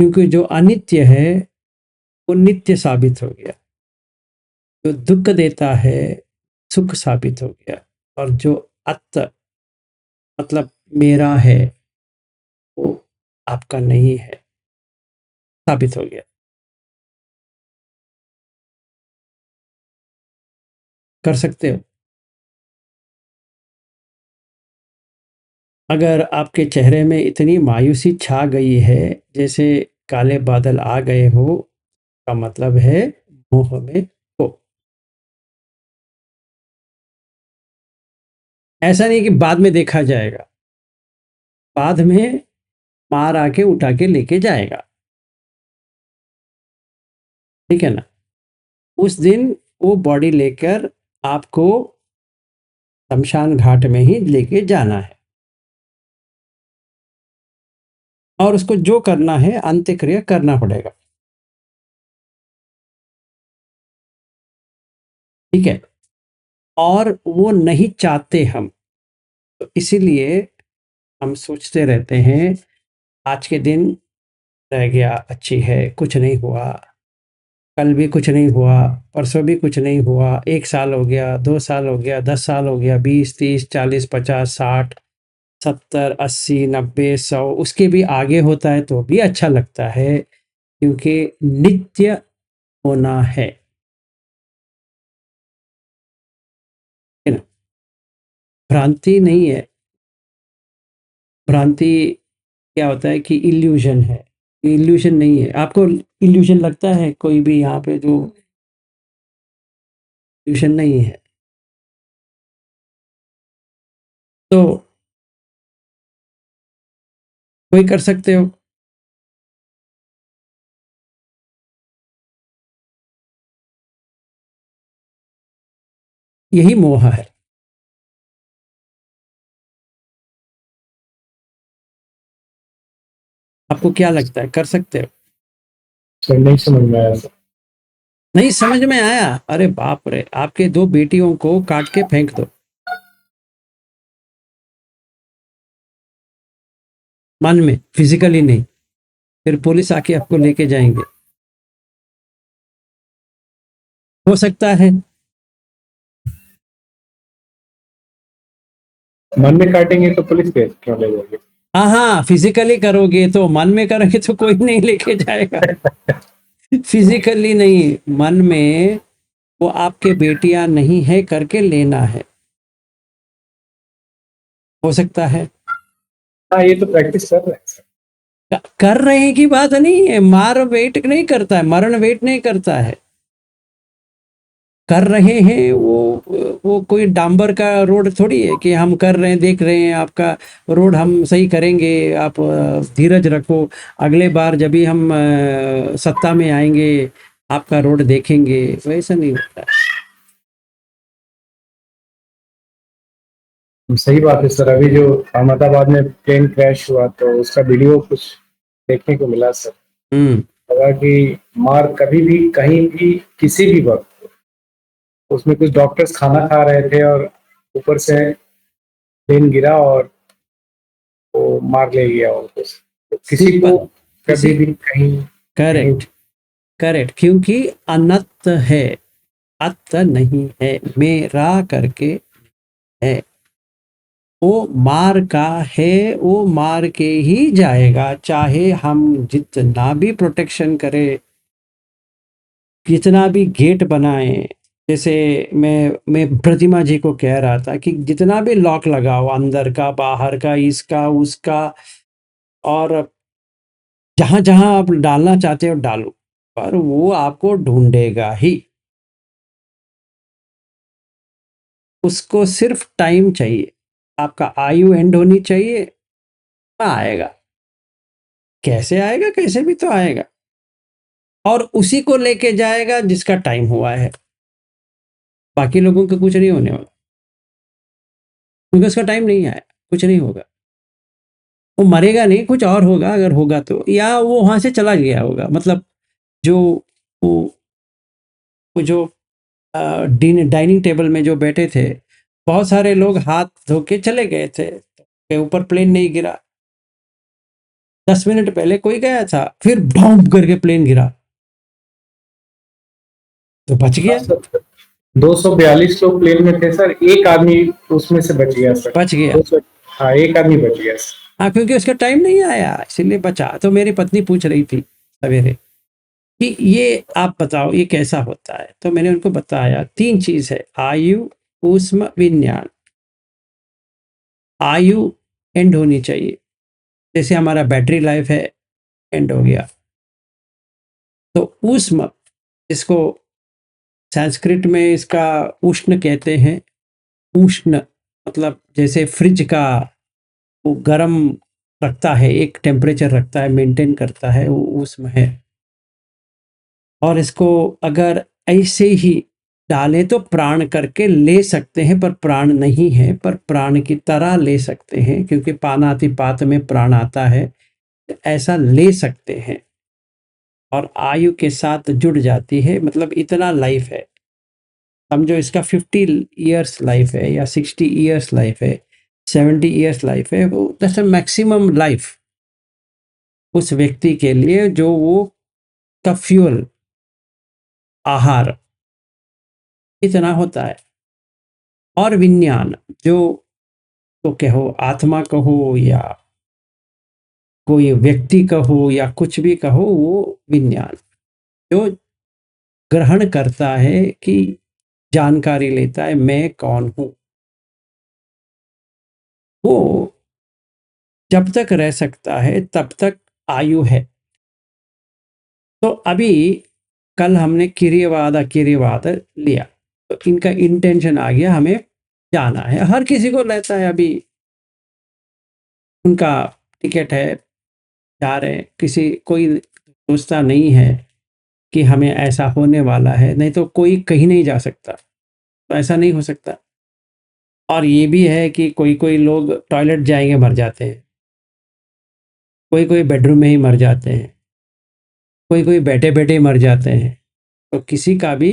क्योंकि जो अनित्य है वो नित्य साबित हो गया। जो दुख देता है सुख साबित हो गया, और जो अत मतलब मेरा है वो आपका नहीं है साबित हो गया। कर सकते हो? अगर आपके चेहरे में इतनी मायूसी छा गई है जैसे काले बादल आ गए हो, का मतलब है मोह में हो। ऐसा नहीं कि बाद में देखा जाएगा, बाद में मार आके उठा के लेके जाएगा, ठीक है ना? उस दिन वो बॉडी लेकर आपको शमशान घाट में ही लेके जाना है, और उसको जो करना है अंत्यक्रिया करना पड़ेगा, ठीक है? और वो नहीं चाहते हम, तो इसीलिए हम सोचते रहते हैं आज के दिन रह गया, अच्छी है, कुछ नहीं हुआ, कल भी कुछ नहीं हुआ, परसों भी कुछ नहीं हुआ, 1 साल हो गया, 2 साल हो गया, 10 साल हो गया, 20, 30, 40, 50, 60, 70, 80, 90, 100, उसके भी आगे होता है तो भी अच्छा लगता है, क्योंकि नित्य होना है ना? भ्रांति नहीं है। भ्रांति क्या होता है कि इल्यूजन है, इल्यूजन नहीं है। आपको इल्यूजन लगता है कोई भी यहाँ पे? जो इल्यूजन नहीं है। तो कोई कर सकते हो। यही मोह है। आपको क्या लगता है, कर सकते हो? सर नहीं समझ में आया। नहीं समझ में आया? अरे बाप रे, आपके 2 बेटियों को काट के फेंक दो, मन में, फिजिकली नहीं। फिर पुलिस आके आपको लेके जाएंगे। हो सकता है। मन में काटेंगे तो पुलिस केस क्यों ले जाएगी? हाँ हाँ, फिजिकली करोगे तो, मन में करोगे तो कोई नहीं लेके जाएगा। फिजिकली नहीं, मन में वो आपके बेटियां नहीं है करके लेना है, हो सकता है। हाँ, ये तो प्रैक्टिस कर रहे हैं सर। कर रहे हैं की बात नहीं है, मार वेट नहीं करता है, मरण वेट नहीं करता है, कर रहे हैं। वो कोई डांबर का रोड थोड़ी है कि हम कर रहे हैं, देख रहे हैं आपका रोड हम सही करेंगे, आप धीरज रखो, अगले बार जब भी हम सत्ता में आएंगे आपका रोड देखेंगे, वैसा नहीं होता है। सही बात है सर। अभी जो अहमदाबाद में प्लेन क्रैश हुआ तो उसका वीडियो कुछ देखने को मिला सर। लगा कि मार कभी भी कहीं भी किसी भी वक्त, उसमें कुछ डॉक्टर्स खाना खा रहे थे और ऊपर से प्लेन गिरा और वो मार ले गया उनको। तो किसी को कभी भी कहीं करेक्ट करेक्ट, क्योंकि अनत है, अत नहीं है, मेरा करके है, वो मार का है, वो मार के ही जाएगा, चाहे हम जितना भी प्रोटेक्शन करें, जितना भी गेट बनाएं। जैसे मैं प्रतिमा जी को कह रहा था कि जितना भी लॉक लगाओ, अंदर का, बाहर का, इसका उसका, और जहां जहां आप डालना चाहते हो डालो, पर वो आपको ढूंढेगा ही। उसको सिर्फ टाइम चाहिए, आपका आयु एंड होनी चाहिए, आएगा। कैसे आएगा, कैसे भी तो आएगा, और उसी को लेके जाएगा जिसका टाइम हुआ है। बाकी लोगों का कुछ नहीं होने वाला, क्योंकि उसका टाइम नहीं आया, कुछ नहीं होगा। वो मरेगा नहीं, कुछ और होगा अगर होगा तो, या वो वहां से चला गया होगा। मतलब जो वो जो डाइनिंग टेबल में जो बैठे थे, बहुत सारे लोग हाथ धो के चले गए थे, के ऊपर प्लेन नहीं गिरा। 10 मिनट पहले कोई गया था, फिर बम करके प्लेन गिरा तो बच गया। 242 लोग प्लेन में थे सर, एक आदमी उसमें से बच गया सर। बच गया, हाँ, एक आदमी बच गया सर। हाँ, क्योंकि उसका टाइम नहीं आया, इसलिए बचा। तो मेरी पत्नी पूछ रही थी सवेरे कि ये आप बताओ ये कैसा होता है, तो मैंने उनको बताया 3 चीज है, आयु, ऊष्म, विज्ञान। आयु एंड होनी चाहिए, जैसे हमारा बैटरी लाइफ है, एंड हो गया। तो ऊष्म, इसको संस्कृत में इसका उष्ण कहते हैं। उष्ण मतलब जैसे फ्रिज का वो गर्म रखता है, एक टेम्परेचर रखता है, मेंटेन करता है, वो ऊष्म है। और इसको अगर ऐसे ही डाले तो प्राण करके ले सकते हैं, पर प्राण नहीं है, पर प्राण की तरह ले सकते हैं, क्योंकि पानातिपात में प्राण आता है, ऐसा ले सकते हैं। और आयु के साथ जुड़ जाती है, मतलब इतना लाइफ है, समझो इसका 50 इयर्स लाइफ है, या 60 इयर्स लाइफ है, 70 इयर्स लाइफ है, वो दैट्स मैक्सिमम लाइफ उस व्यक्ति के लिए, जो वो का फ्यूल, आहार इतना होता है। और विज्ञान, जो तो कहो आत्मा कहो या कोई व्यक्ति कहो या कुछ भी कहो, वो विज्ञान जो ग्रहण करता है, कि जानकारी लेता है मैं कौन हूं, वो जब तक रह सकता है तब तक आयु है। तो अभी कल हमने क्रियावाद अक्रियवाद लिया, तो इनका इंटेंशन आ गया, हमें जाना है, हर किसी को रहता है, अभी उनका टिकट है, जा रहे हैं। किसी कोई सोचता नहीं है कि हमें ऐसा होने वाला है, नहीं तो कोई कहीं नहीं जा सकता, तो ऐसा नहीं हो सकता। और ये भी है कि कोई कोई लोग टॉयलेट जाएंगे मर जाते हैं, कोई कोई बेडरूम में ही मर जाते हैं, कोई कोई बैठे बैठे मर जाते हैं। तो किसी का भी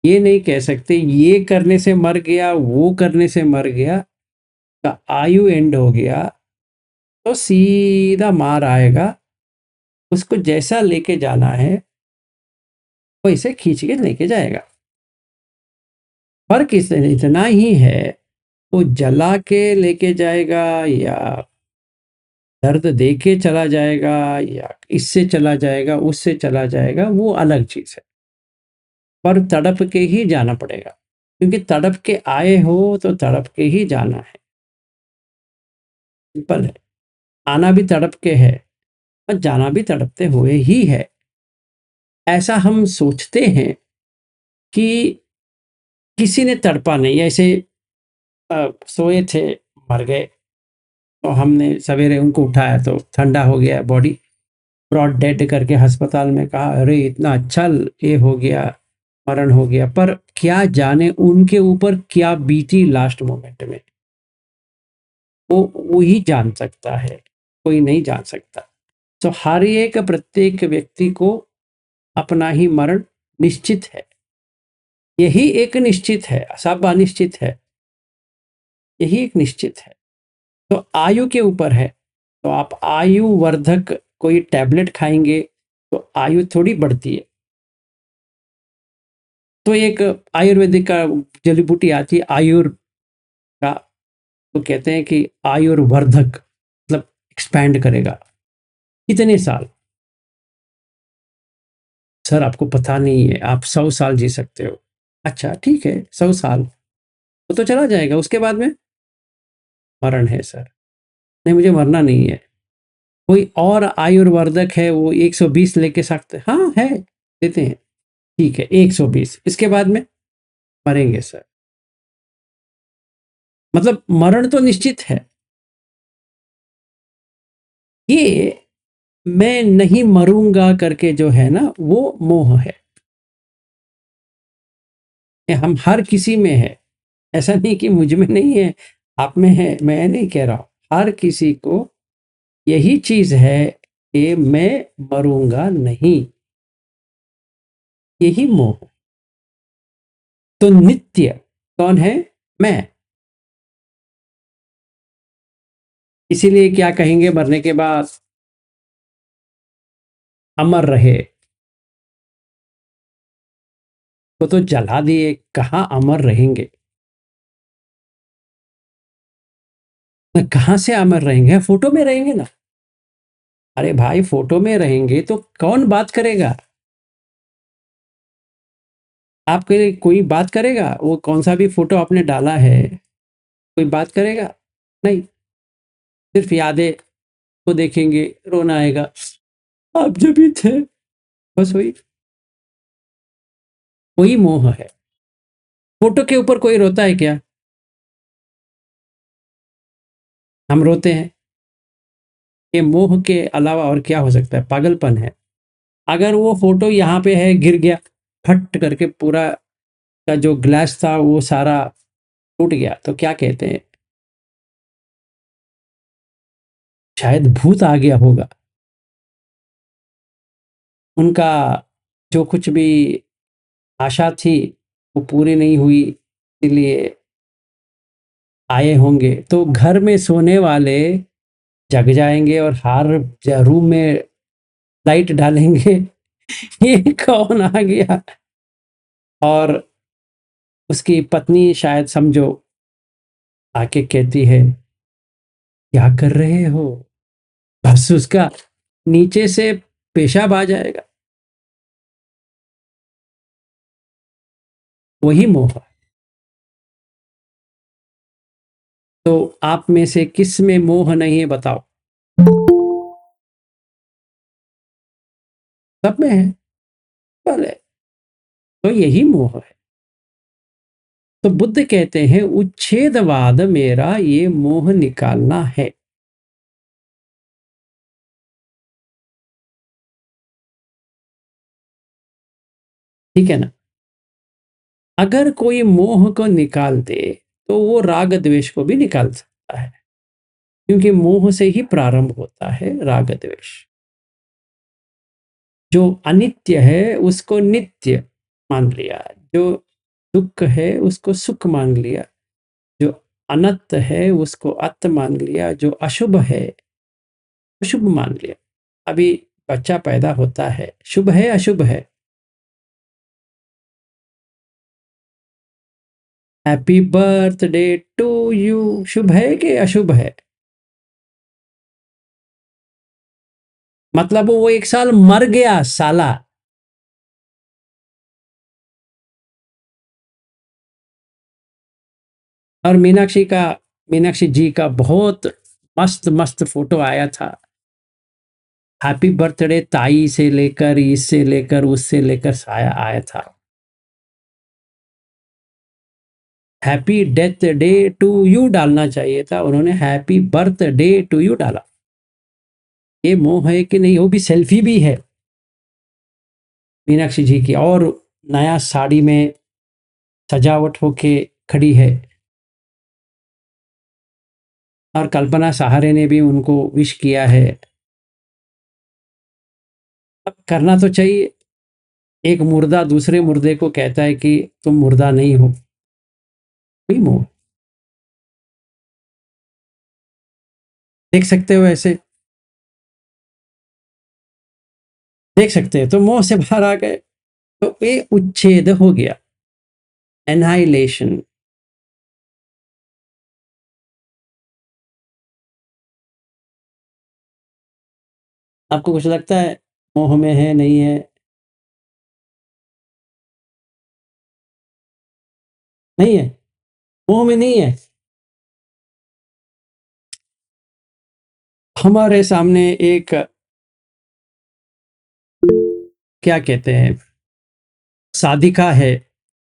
ये नहीं कह सकते ये करने से मर गया, वो करने से मर गया, का आयु एंड हो गया तो सीधा मार आएगा, उसको जैसा लेके जाना है वैसे खींच के लेके जाएगा। फर्क इतना ही है, वो जला के लेके जाएगा या दर्द दे के चला जाएगा या इससे चला जाएगा, उससे चला जाएगा, वो अलग चीज़ है। पर तड़प के ही जाना पड़ेगा, क्योंकि तड़प के आए हो तो तड़प के ही जाना है। सिंपल है। आना भी तड़प के है और जाना भी तड़पते हुए ही है। ऐसा हम सोचते हैं कि किसी ने तड़पा नहीं, ऐसे सोए थे, मर गए, तो हमने सवेरे उनको उठाया तो ठंडा हो गया बॉडी, ब्रॉड डेड करके अस्पताल में कहा अरे इतना अच्छा ये हो गया, मरण हो गया। पर क्या जाने उनके ऊपर क्या बीती लास्ट मोमेंट में, वो ही जान सकता है, कोई नहीं जान सकता। तो हर एक प्रत्येक व्यक्ति को अपना ही मरण निश्चित है। यही एक निश्चित है, सब अनिश्चित है, यही एक निश्चित है। तो आयु के ऊपर है, तो आप आयु वर्धक कोई टैबलेट खाएंगे तो आयु थोड़ी बढ़ती है। तो एक आयुर्वेदिक का जड़ी बूटी आती है आयुर का, तो कहते हैं कि आयुर्वर्धक मतलब एक्सपैंड करेगा। कितने साल? सर आपको पता नहीं है, आप 100 साल जी सकते हो। अच्छा ठीक है, 100 साल वो तो चला जाएगा, उसके बाद में मरण है सर। नहीं मुझे मरना नहीं है। कोई और आयुर्वर्धक है वो 120 लेके सकते, हाँ है, देते हैं, ठीक है 120, इसके बाद में मरेंगे सर। मतलब मरण तो निश्चित है। ये मैं नहीं मरूंगा करके जो है ना, वो मोह है। ये हम हर किसी में है, ऐसा नहीं कि मुझ में नहीं है, आप में है, मैं नहीं कह रहा हूं। हर किसी को यही चीज है कि मैं मरूंगा नहीं, यही मोह। तो नित्य कौन है? मैं। इसीलिए क्या कहेंगे मरने के बाद? अमर रहे। वो तो जला दिए, कहाँ अमर रहेंगे? कहाँ से अमर रहेंगे? फोटो में रहेंगे ना। अरे भाई फोटो में रहेंगे तो कौन बात करेगा? आपके लिए कोई बात करेगा? वो कौन सा भी फोटो आपने डाला है, कोई बात करेगा? नहीं, सिर्फ यादें को देखेंगे, रोना आएगा, आप जब भी थे, बस वही मोह है। फोटो के ऊपर कोई रोता है क्या? हम रोते हैं। ये मोह के अलावा और क्या हो सकता है? पागलपन है। अगर वो फोटो यहाँ पे है, गिर गया, फट करके पूरा का जो ग्लास था वो सारा टूट गया, तो क्या कहते हैं? शायद भूत आ गया होगा। उनका जो कुछ भी आशा थी वो पूरी नहीं हुई, इसलिए आए होंगे। तो घर में सोने वाले जग जाएंगे और हर रूम में लाइट डालेंगे ये कौन आ गया? और उसकी पत्नी शायद समझो आके कहती है क्या कर रहे हो? बस उसका नीचे से पेशाब आ जाएगा। वही मोह है। तो आप में से किस में मोह नहीं है बताओ? सब में है। भले, तो यही मोह है। तो बुद्ध कहते हैं उच्छेदवाद मेरा ये मोह निकालना है। ठीक है ना? अगर कोई मोह को निकाल दे तो वो राग द्वेष को भी निकाल सकता है, क्योंकि मोह से ही प्रारंभ होता है राग द्वेष। जो अनित्य है उसको नित्य मान लिया, जो दुख है उसको सुख मान लिया, जो अनंत है उसको अत मान लिया, जो अशुभ है शुभ मान लिया। अभी बच्चा पैदा होता है, शुभ है अशुभ है? हैप्पी बर्थडे टू यू शुभ है कि अशुभ है? मतलब वो 1 साल मर गया साला। और मीनाक्षी जी का बहुत मस्त फोटो आया था। हैप्पी बर्थडे ताई से लेकर, इससे लेकर, उससे लेकर साया आया था। Happy death day to you डालना चाहिए था, उन्होंने हैप्पी बर्थडे टू यू डाला। ये मोह है कि नहीं? वो भी सेल्फी भी है मीनाक्षी जी की, और नया साड़ी में सजावट होके खड़ी है। और कल्पना सहारे ने भी उनको विश किया है। अब करना तो चाहिए। एक मुर्दा दूसरे मुर्दे को कहता है कि तुम मुर्दा नहीं हो, कोई मोह। देख सकते हो ऐसे, देख सकते हो। तो मोह से बाहर आ गए, तो ये उच्छेद हो गया, एनहाइलेशन। आपको कुछ लगता है मोह में है, नहीं है? नहीं है, मोह में नहीं है। हमारे सामने एक, क्या कहते हैं, साधिका है,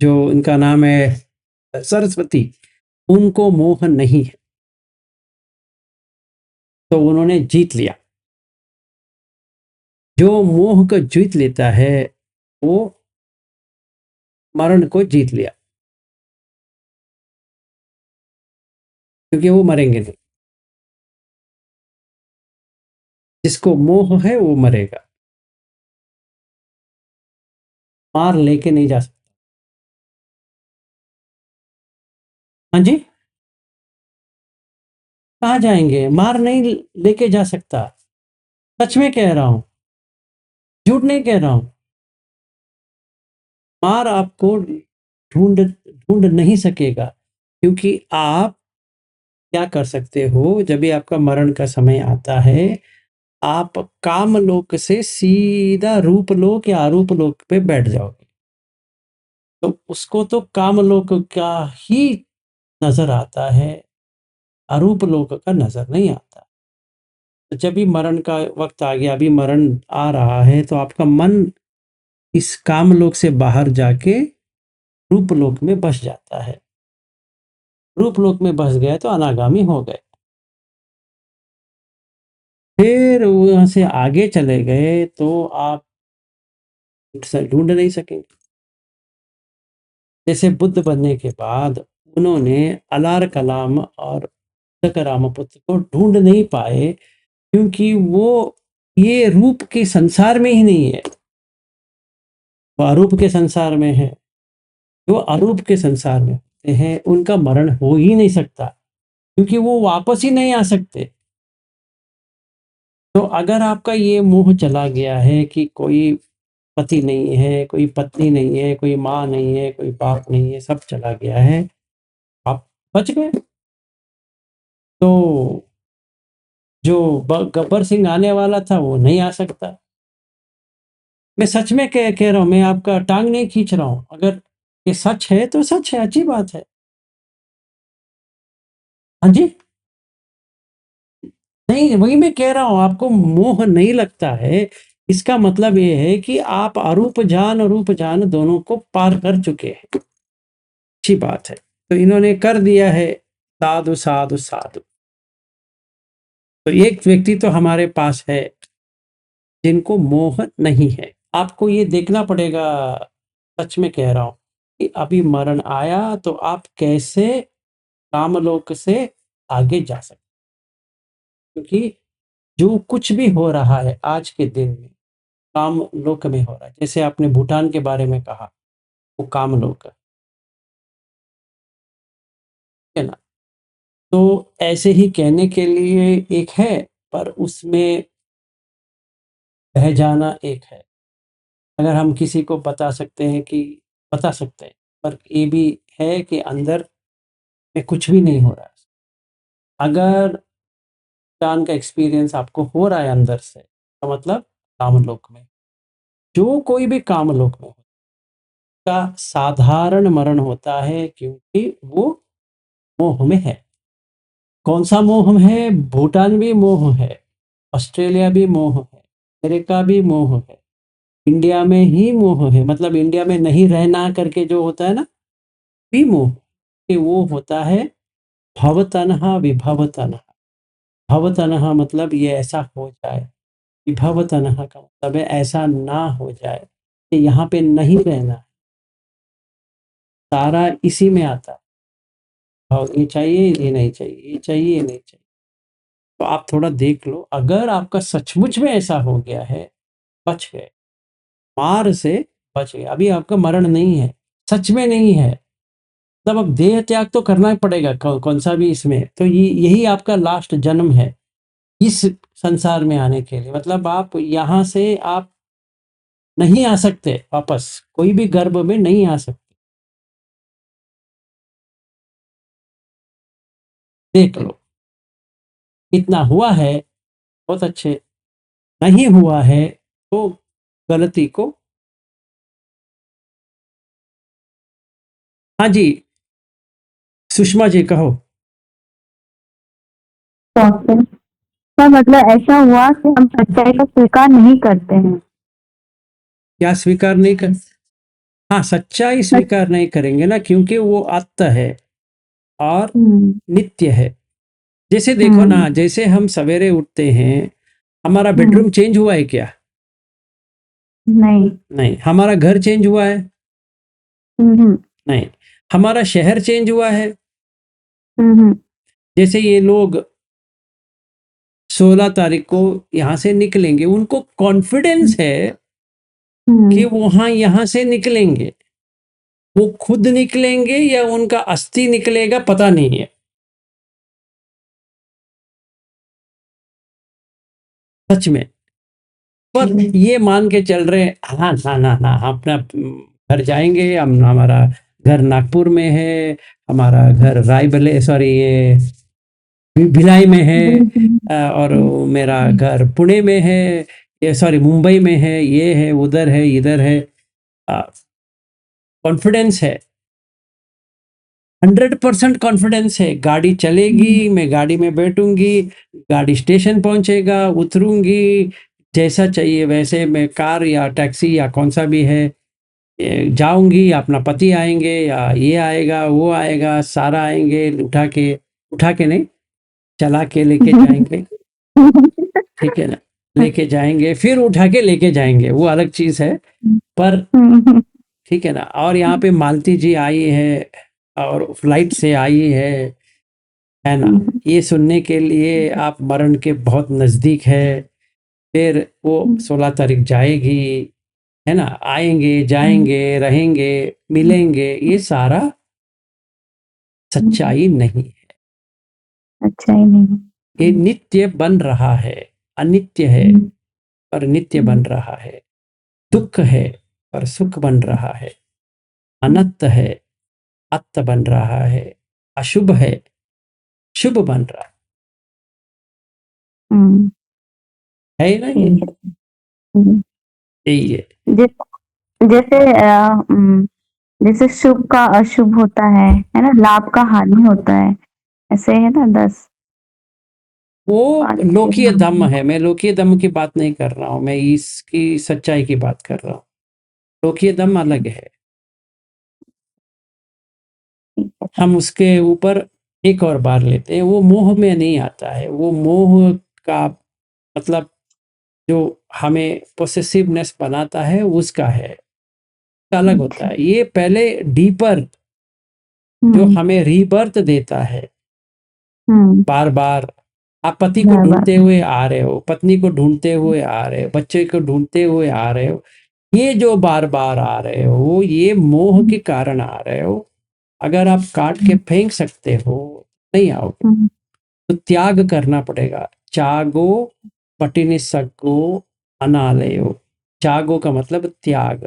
जो उनका नाम है सरस्वती, उनको मोह नहीं है, तो उन्होंने जीत लिया। जो मोह को जीत लेता है वो मरण को जीत लिया, क्योंकि वो मरेंगे नहीं। जिसको मोह है वो मरेगा, मार लेके नहीं जा सकता। हाँ जी, कहाँ जाएंगे? मार नहीं लेके जा सकता, सच में कह रहा हूं, झूठ नहीं कह रहा हूं। मार आपको ढूंढ ढूंढ नहीं सकेगा, क्योंकि आप क्या कर सकते हो, जब भी आपका मरण का समय आता है, आप कामलोक से सीधा रूपलोक या अरूपलोक पे बैठ जाओगे। तो उसको तो कामलोक का ही नजर आता है, अरूपलोक का नजर नहीं आता। तो जब भी मरण का वक्त आ गया, अभी मरण आ रहा है, तो आपका मन इस कामलोक से बाहर जाके रूपलोक में बस जाता है। रूपलोक में बस गए तो अनागामी हो गए। फिर वहां से आगे चले गए तो आप ढूंढ नहीं सकेंगे। जैसे बुद्ध बनने के बाद उन्होंने अलार कलाम और रामपुत्र को ढूंढ नहीं पाए, क्योंकि वो ये रूप के संसार में ही नहीं है, वो अरूप के संसार में है। जो अरूप के संसार में होते हैं उनका मरण हो ही नहीं सकता, क्योंकि वो वापस ही नहीं आ सकते। तो अगर आपका ये मोह चला गया है कि कोई पति नहीं है, कोई पत्नी नहीं है, कोई माँ नहीं है, कोई बाप नहीं है, सब चला गया है, आप बच गए। तो जो गब्बर सिंह आने वाला था वो नहीं आ सकता। मैं सच में कह रहा हूं, मैं आपका टांग नहीं खींच रहा हूं। अगर ये सच है तो सच है, अच्छी बात है। हाँ जी, नहीं, वही मैं कह रहा हूं, आपको मोह नहीं लगता है, इसका मतलब ये है कि आप अरूप जान और रूप जान दोनों को पार कर चुके हैं। अच्छी बात है। तो इन्होंने कर दिया है, साधु साधु साधु। तो एक व्यक्ति तो हमारे पास है जिनको मोह नहीं है। आपको ये देखना पड़ेगा, सच में कह रहा हूं, कि अभी मरण आया तो आप कैसे कामलोक से आगे जा सकते, क्योंकि जो कुछ भी हो रहा है आज के दिन में कामलोक में हो रहा है। जैसे आपने भूटान के बारे में कहा, वो कामलोक है ना। तो ऐसे ही कहने के लिए एक है, पर उसमें बह जाना एक है। अगर हम किसी को बता सकते हैं कि बता सकते हैं, पर ये भी है कि अंदर में कुछ भी नहीं हो रहा है। अगर जान का एक्सपीरियंस आपको हो रहा है अंदर से, का मतलब कामलोक में। जो कोई भी कामलोक में का साधारण मरण होता है, क्योंकि वो मोह में है। कौन सा मोह है? भूटान भी मोह है, ऑस्ट्रेलिया भी मोह है, अमेरिका भी मोह है, इंडिया में ही मोह है, मतलब इंडिया में नहीं रहना करके जो होता है ना, भी मोह। कि वो होता है भव तन्हा विभव तन्हा। भव तन्हा मतलब ये ऐसा हो जाए, विभव तन्हा का मतलब है ऐसा ना हो जाए कि यहाँ पे नहीं रहना है। सारा इसी में आता है, और ये चाहिए, ये नहीं चाहिए, ये चाहिए, ये नहीं चाहिए। तो आप थोड़ा देख लो, अगर आपका सचमुच में ऐसा हो गया है, बच गए, मार से बच गए। अभी आपका मरण नहीं है, सच में नहीं है, तब अब देह त्याग तो करना ही पड़ेगा, कौन सा भी इसमें। तो यही आपका लास्ट जन्म है इस संसार में आने के लिए। मतलब आप यहाँ से आप नहीं आ सकते वापस, कोई भी गर्भ में नहीं आ सकते। देख लो, इतना हुआ है बहुत अच्छे, नहीं हुआ है तो गलती को। हाँ जी, सुषमा जी कहो। तो मतलब ऐसा हुआ कि हम सच्चाई को स्वीकार नहीं करते हैं। क्या स्वीकार नहीं कर? हाँ, सच्चाई स्वीकार नहीं करेंगे ना, क्योंकि वो आत्मा है और नित्य है। जैसे देखो ना, जैसे हम सवेरे उठते हैं, हमारा बेडरूम चेंज हुआ है क्या? नहीं। नहीं। हमारा घर चेंज हुआ है? नहीं। हमारा शहर चेंज हुआ है? जैसे ये लोग 16 तारीख को यहाँ से निकलेंगे, उनको कॉन्फिडेंस है कि वहां यहाँ से निकलेंगे। वो खुद निकलेंगे या उनका अस्थि निकलेगा पता नहीं है। सच में। पर ये मान के चल रहे, हाँ ना ना ना, हम अपना घर जाएंगे, हम हमारा घर नागपुर में है, हमारा घर रायबले सॉरी ये भिलाई में है, और मेरा घर पुणे में है, ये सॉरी मुंबई में है, ये है, उधर है, इधर है। कॉन्फिडेंस है, 100% कॉन्फिडेंस है। गाड़ी चलेगी, मैं गाड़ी में बैठूंगी, गाड़ी स्टेशन पहुंचेगा, उतरूंगी, जैसा चाहिए वैसे मैं कार या टैक्सी या कौन सा भी है जाऊंगी, अपना पति आएंगे या ये आएगा वो आएगा, सारा आएंगे, उठा के नहीं, चला के लेके जाएंगे। ठीक है ना, लेके जाएंगे, फिर उठा के लेके जाएंगे, वो अलग चीज है। पर ठीक है ना। और यहाँ पे मालती जी आई है और फ्लाइट से आई है ना, ये सुनने के लिए आप मरण के बहुत नजदीक है। फिर वो 16 तारीख जाएगी, है ना, आएंगे, जाएंगे, रहेंगे, मिलेंगे, ये सारा सच्चाई नहीं है। सच्चाई नहीं। ये नित्य बन रहा है, अनित्य है पर नित्य बन रहा है। दुख है पर सुख बन रहा है। अनंत है, अत्त बन रहा है। अशुभ है, शुभ बन रहा है ना। ये यही है। जैसे जैसे शुभ का अशुभ होता है ना, लाभ का हानि होता है, ऐसे है ना 10। वो लोकीय धम्म है, मैं लोकीय धम्म की बात नहीं कर रहा हूँ, मैं इसकी सच्चाई की बात कर रहा हूँ। लोकीय धम्म अलग है, हम उसके ऊपर एक और बार लेते हैं। वो मोह में नहीं आता है, वो मोह का मतलब जो हमें पोसेसिवनेस बनाता है उसका है, अलग होता है। ये पहले डीपर जो हमें रीबर्थ देता है, बार बार आप पति को ढूंढते हुए आ रहे हो, पत्नी को ढूंढते हुए आ रहे हो, बच्चे को ढूंढते हुए आ रहे हो, ये जो बार बार आ रहे हो, ये मोह के कारण आ रहे हो। अगर आप काट के फेंक सकते हो नहीं आओगे, तो त्याग करना पड़ेगा। चागो पटिनि सग्गो अनालयो। चागो का मतलब त्याग,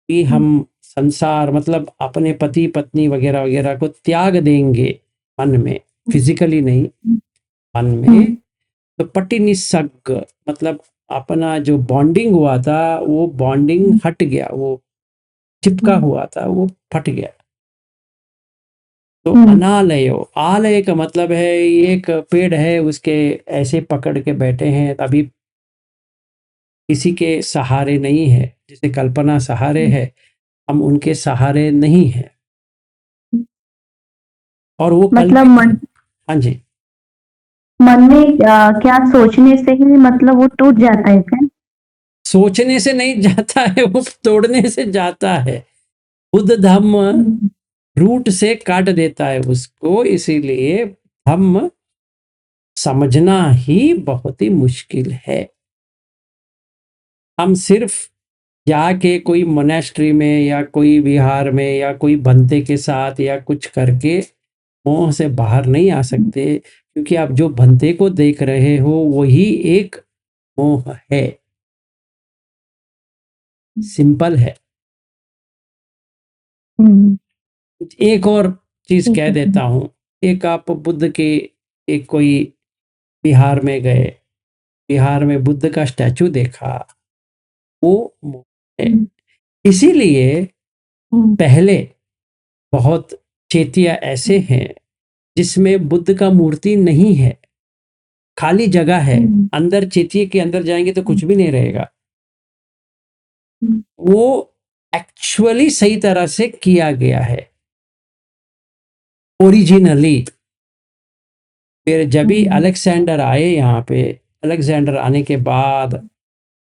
कि हम संसार मतलब अपने पति पत्नी वगैरह वगैरह को त्याग देंगे मन में, फिजिकली नहीं, मन में। तो पटिनि सग्ग मतलब अपना जो बॉन्डिंग हुआ था वो बॉन्डिंग हट गया, वो चिपका हुआ था वो फट गया। तो अनालयो, आलय का मतलब है एक पेड़ है उसके ऐसे पकड़ के बैठे हैं, अभी किसी के सहारे नहीं है, जैसे कल्पना सहारे है, हम उनके सहारे नहीं है। और वो मतलब मन हाँ जी, मन में क्या सोचने से ही मतलब वो टूट जाता है क्या? सोचने से नहीं जाता है, वो तोड़ने से जाता है। बुद्ध धम्म रूट से काट देता है उसको, इसीलिए धम्म समझना ही बहुत ही मुश्किल है। हम सिर्फ जाके कोई मोनेस्ट्री में या कोई विहार में या कोई बंते के साथ या कुछ करके मोह से बाहर नहीं आ सकते, क्योंकि आप जो बंते को देख रहे हो वही एक मोह है। सिंपल है। एक और चीज कह देता हूं, एक आप बुद्ध के एक कोई बिहार में गए, बिहार में बुद्ध का स्टैचू देखा, वो मोह है। इसीलिए पहले बहुत चेतिया ऐसे हैं जिसमें बुद्ध का मूर्ति नहीं है, खाली जगह है, अंदर चेतिये के अंदर जाएंगे तो कुछ भी नहीं रहेगा। वो एक्चुअली सही तरह से किया गया है, ओरिजिनली। फिर जब भी अलेक्जेंडर आए यहाँ पे, अलेक्जेंडर आने के बाद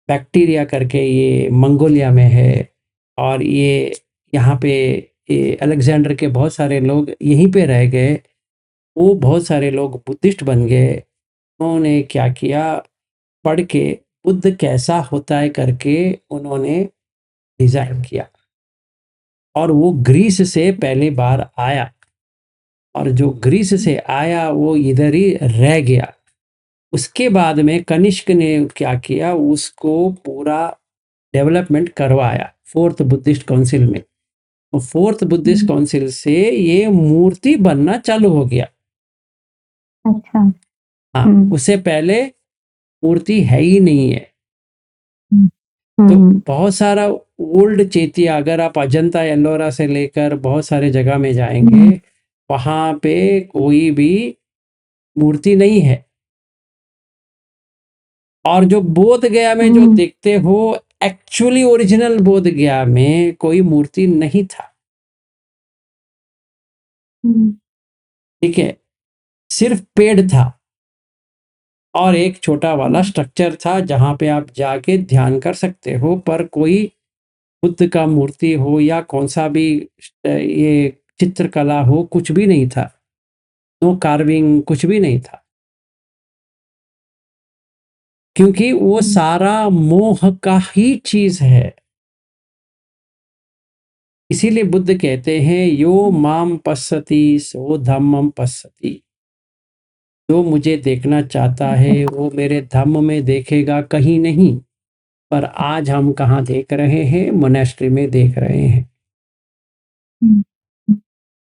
बैक्टीरिया करके ये मंगोलिया में है, और ये यहाँ पे ये अलेक्जेंडर के बहुत सारे लोग यहीं पे रह गए, वो बहुत सारे लोग बुद्धिस्ट बन गए। उन्होंने क्या किया, पढ़ के बुद्ध कैसा होता है करके उन्होंने डिजाइन किया, और वो ग्रीस से पहली बार आया, और जो ग्रीस से आया वो इधर ही रह गया। उसके बाद में कनिष्क ने क्या किया, उसको पूरा डेवलपमेंट करवाया फोर्थ बुद्धिस्ट काउंसिल में। तो फोर्थ बुद्धिस्ट काउंसिल से ये मूर्ति बनना चालू हो गया। अच्छा। हाँ, उससे पहले मूर्ति है ही नहीं है। तो बहुत सारा ओल्ड चेतिया, अगर आप अजंता एलोरा से लेकर बहुत सारे जगह में जाएंगे, वहां पे कोई भी मूर्ति नहीं है। और जो बोध गया में जो देखते हो, एक्चुअली ओरिजिनल बोध गया में कोई मूर्ति नहीं था। ठीक है, सिर्फ पेड़ था और एक छोटा वाला स्ट्रक्चर था जहां पे आप जाके ध्यान कर सकते हो, पर कोई बुद्ध का मूर्ति हो या कौन सा भी ये चित्रकला हो, कुछ भी नहीं था। नो कार्विंग, कुछ भी नहीं था, क्योंकि वो सारा मोह का ही चीज है। इसीलिए बुद्ध कहते हैं यो माम पश्यति सो धम्मम पश्यति। जो मुझे देखना चाहता है वो मेरे धम्म में देखेगा, कहीं नहीं। पर आज हम कहाँ देख रहे हैं, मोनेस्ट्री में देख रहे हैं।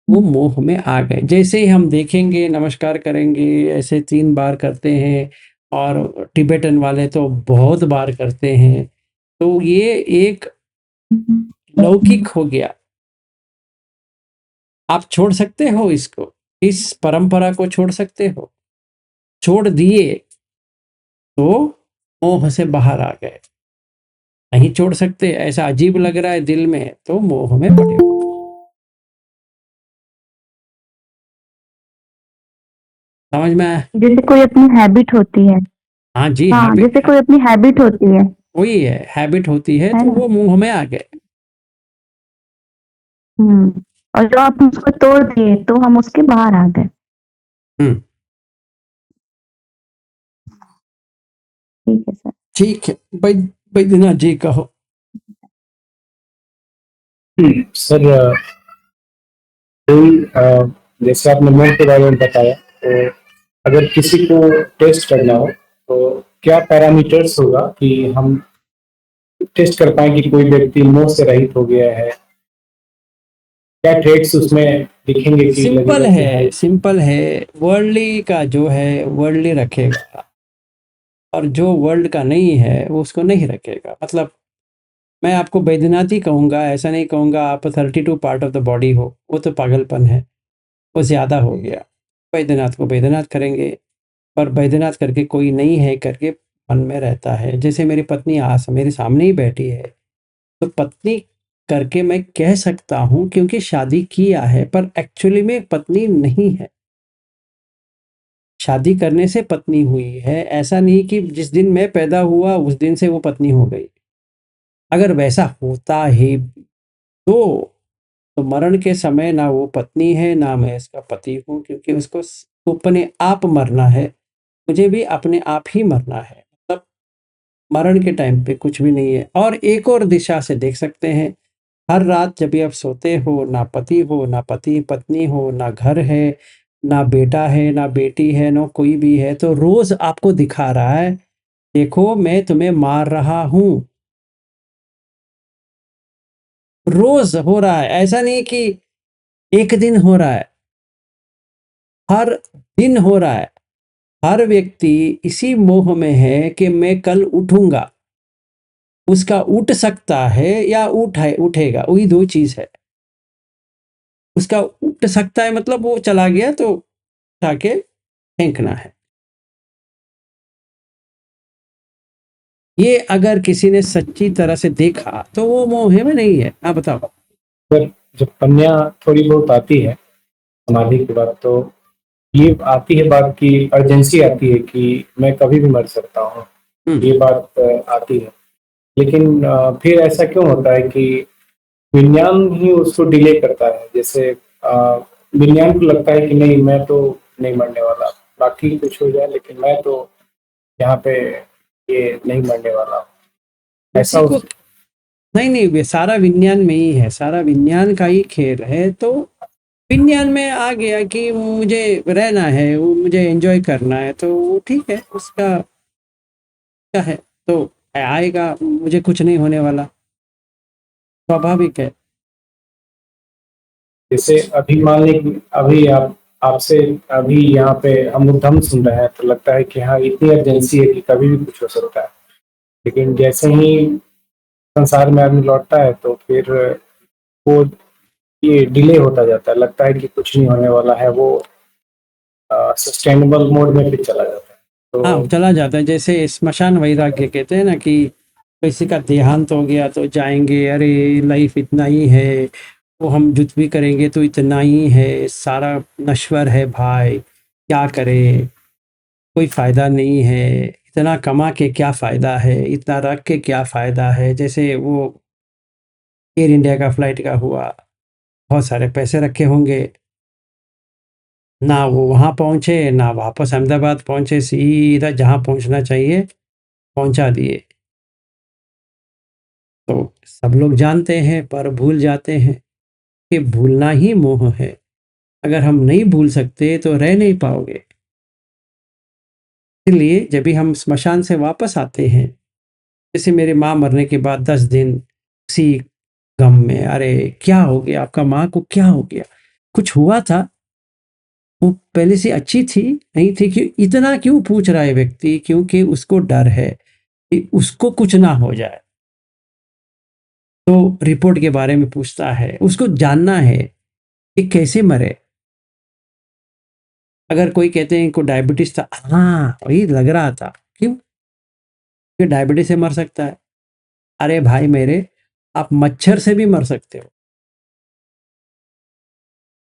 वो मोह में आ गए। जैसे ही हम देखेंगे, नमस्कार करेंगे, ऐसे 3 बार करते हैं, और टिबेटन वाले तो बहुत बार करते हैं। तो ये एक लौकिक हो गया। आप छोड़ सकते हो इसको, इस परंपरा को छोड़ सकते हो। छोड़ दिए तो मोह से बाहर आ गए। नहीं छोड़ सकते, ऐसा अजीब लग रहा है दिल में, तो मोह में पड़े हो। समझ में आया? जैसे कोई अपनी हैबिट होती है। हाँ जी, हाँ, हैबिट, जैसे कोई अपनी हैबिट होती है। वही है, हैबिट होती है, तो ना? वो मुंह में आ गए। और जो आप उसको तोड़ दिए तो हम उसके बाहर आ गए। ठीक है सर। ठीक है, बैद्यनाथ जी कहो। सर, जैसे आपने मोह के बारे में बताया, तो अगर किसी को टेस्ट करना हो तो क्या पैरामीटर्स होगा कि हम टेस्ट कर पाए कि कोई व्यक्ति मोह से रहित हो गया है? क्या ट्रेड्स उसमें दिखेंगे कि सिंपल है, सिंपल है। वर्ल्डली का जो है वर्ल्डली रखेगा, और जो वर्ल्ड का नहीं है वो उसको नहीं रखेगा। मतलब मैं आपको बैद्यनाथ ही कहूँगा, ऐसा नहीं कहूँगा आप 32 पार्ट ऑफ द बॉडी हो, वो तो पागलपन है, वो ज़्यादा हो गया। बैद्यनाथ को बैद्यनाथ करेंगे, पर बैद्यनाथ करके कोई नहीं है करके मन में रहता है। जैसे मेरी पत्नी आज मेरे सामने ही बैठी है, तो पत्नी करके मैं कह सकता हूँ क्योंकि शादी किया है, पर एक्चुअली में पत्नी नहीं है। शादी करने से पत्नी हुई है, ऐसा नहीं कि जिस दिन मैं पैदा हुआ उस दिन से वो पत्नी हो गई। अगर वैसा होता ही तो मरण के समय ना वो पत्नी है ना मैं इसका पति हूँ, क्योंकि उसको अपने आप मरना है, मुझे भी अपने आप ही मरना है। मतलब मरण के टाइम पे कुछ भी नहीं है। और एक और दिशा से देख सकते हैं, हर रात जब भी आप सोते हो, ना पति हो, ना पति पत्नी हो, ना घर है, ना बेटा है, ना बेटी है, ना कोई भी है, तो रोज आपको दिखा रहा है, देखो मैं तुम्हें मार रहा हूं। रोज हो रहा है, ऐसा नहीं कि एक दिन हो रहा है, हर दिन हो रहा है। हर व्यक्ति इसी मोह में है कि मैं कल उठूंगा। उसका उठ सकता है या उठेगा, वही दो चीज है। उसका उठ सकता है मतलब वो चला गया तो उठा के फेंकना है। ये अगर किसी ने सच्ची तरह से देखा तो वो मोह में नहीं है। आप बताओ। पर जब कन्या थोड़ी बहुत आती है समाधि के बाद, तो ये आती है बात की अर्जेंसी आती है कि मैं कभी भी मर सकता हूँ, ये बात आती है। लेकिन फिर ऐसा क्यों होता है कि विज्ञान ही उसको डिले करता है? जैसे विज्ञान को लगता है कि नहीं, मैं तो नहीं मरने वाला, बाकी कुछ हो जाए लेकिन मैं तो यहाँ पे ये नहीं मरने वाला। ऐसा किसी को नहीं, ये सारा विज्ञान में ही है, सारा विज्ञान का ही खेल है। तो विज्ञान में आ गया कि मुझे रहना है, वो मुझे एंजॉय करना है, तो वो ठीक है, उसका क्या है, तो आएगा, मुझे कुछ नहीं होने वाला, स्वाभाविक है। जैसे अभी मान लें कि अभी आपसे अभी यहाँ पे हम उद्धम सुन रहे हैं, तो लगता है कि हाँ इतनी अर्जेंसी है कि कभी भी कुछ हो सकता है। लेकिन जैसे ही संसार में आदमी लौटता है तो फिर वो ये डिले होता जाता है, लगता है कि कुछ नहीं होने वाला है, वो सस्टेनेबल मोड में फिर चला जाता है। तो हाँ, चला जाता है। जैसे स्मशान वैराग्य कहते हैं ना, कि किसी का देहांत हो गया तो जाएंगे, अरे लाइफ इतना ही है, वो हम जुत भी करेंगे तो इतना ही है, सारा नश्वर है भाई, क्या करें, कोई फायदा नहीं है, इतना कमा के क्या फायदा है, इतना रख के क्या फायदा है। जैसे वो एयर इंडिया का फ्लाइट का हुआ, बहुत सारे पैसे रखे होंगे, ना वो वहाँ पहुँचे ना वापस अहमदाबाद पहुँचे, सीधा जहाँ पहुँचना चाहिए पहुँचा दिए। तो सब लोग जानते हैं पर भूल जाते हैं कि भूलना ही मोह है। अगर हम नहीं भूल सकते तो रह नहीं पाओगे। इसलिए जब भी हम स्मशान से वापस आते हैं, जैसे मेरे माँ मरने के बाद 10 दिन उसी गम में, अरे क्या हो गया, आपका माँ को क्या हो गया, कुछ हुआ था, वो पहले से अच्छी थी नहीं थी, कि इतना क्यों पूछ रहा है व्यक्ति, क्योंकि उसको डर है कि उसको कुछ ना हो जाए, तो रिपोर्ट के बारे में पूछता है, उसको जानना है कि कैसे मरे। अगर कोई कहते हैं को डायबिटीज था, हाँ वही लग रहा था, क्यों, कि डायबिटीज से मर सकता है। अरे भाई मेरे, आप मच्छर से भी मर सकते हो।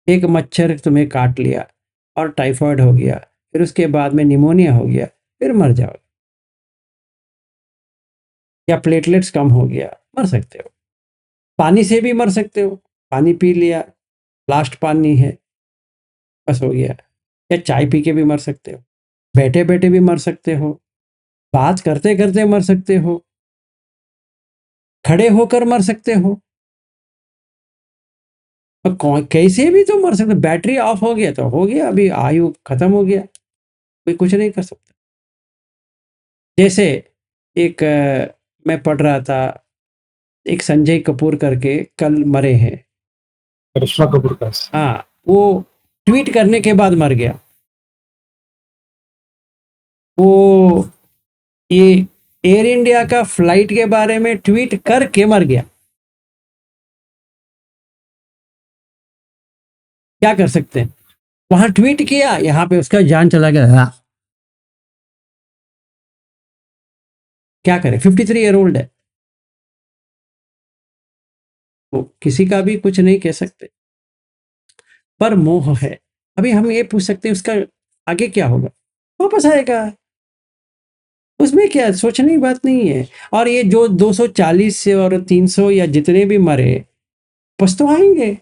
एक मच्छर तुम्हें काट लिया और टाइफाइड हो गया, फिर उसके बाद में निमोनिया हो गया, फिर मर जाओगे। या प्लेटलेट्स कम हो गया, मर सकते हो। पानी से भी मर सकते हो, पानी पी लिया, लास्ट पानी है, बस हो गया। या चाय पी के भी मर सकते हो, बैठे बैठे भी मर सकते हो, बात करते करते मर सकते हो, खड़े होकर मर सकते हो, और कैसे भी तो मर सकते। बैटरी ऑफ हो गया तो हो गया, अभी आयु खत्म हो गया, कोई कुछ नहीं कर सकता। जैसे एक मैं पढ़ रहा था, एक संजय कपूर करके कल मरे हैं। करिश्मा कपूर का हाँ, वो ट्वीट करने के बाद मर गया। वो ये एयर इंडिया का फ्लाइट के बारे में ट्वीट करके मर गया, क्या कर सकते हैं? वहां ट्वीट किया, यहाँ पे उसका जान चला गया। हाँ। क्या करे, 53 ईयर ओल्ड है, वो किसी का भी कुछ नहीं कह सकते, पर मोह है। अभी हम ये पूछ सकते हैं उसका आगे क्या होगा, वापस आएगा, उसमें क्या सोचने की बात नहीं है। और ये जो 240 से और 300 या जितने भी मरे, वापस तो आएंगे,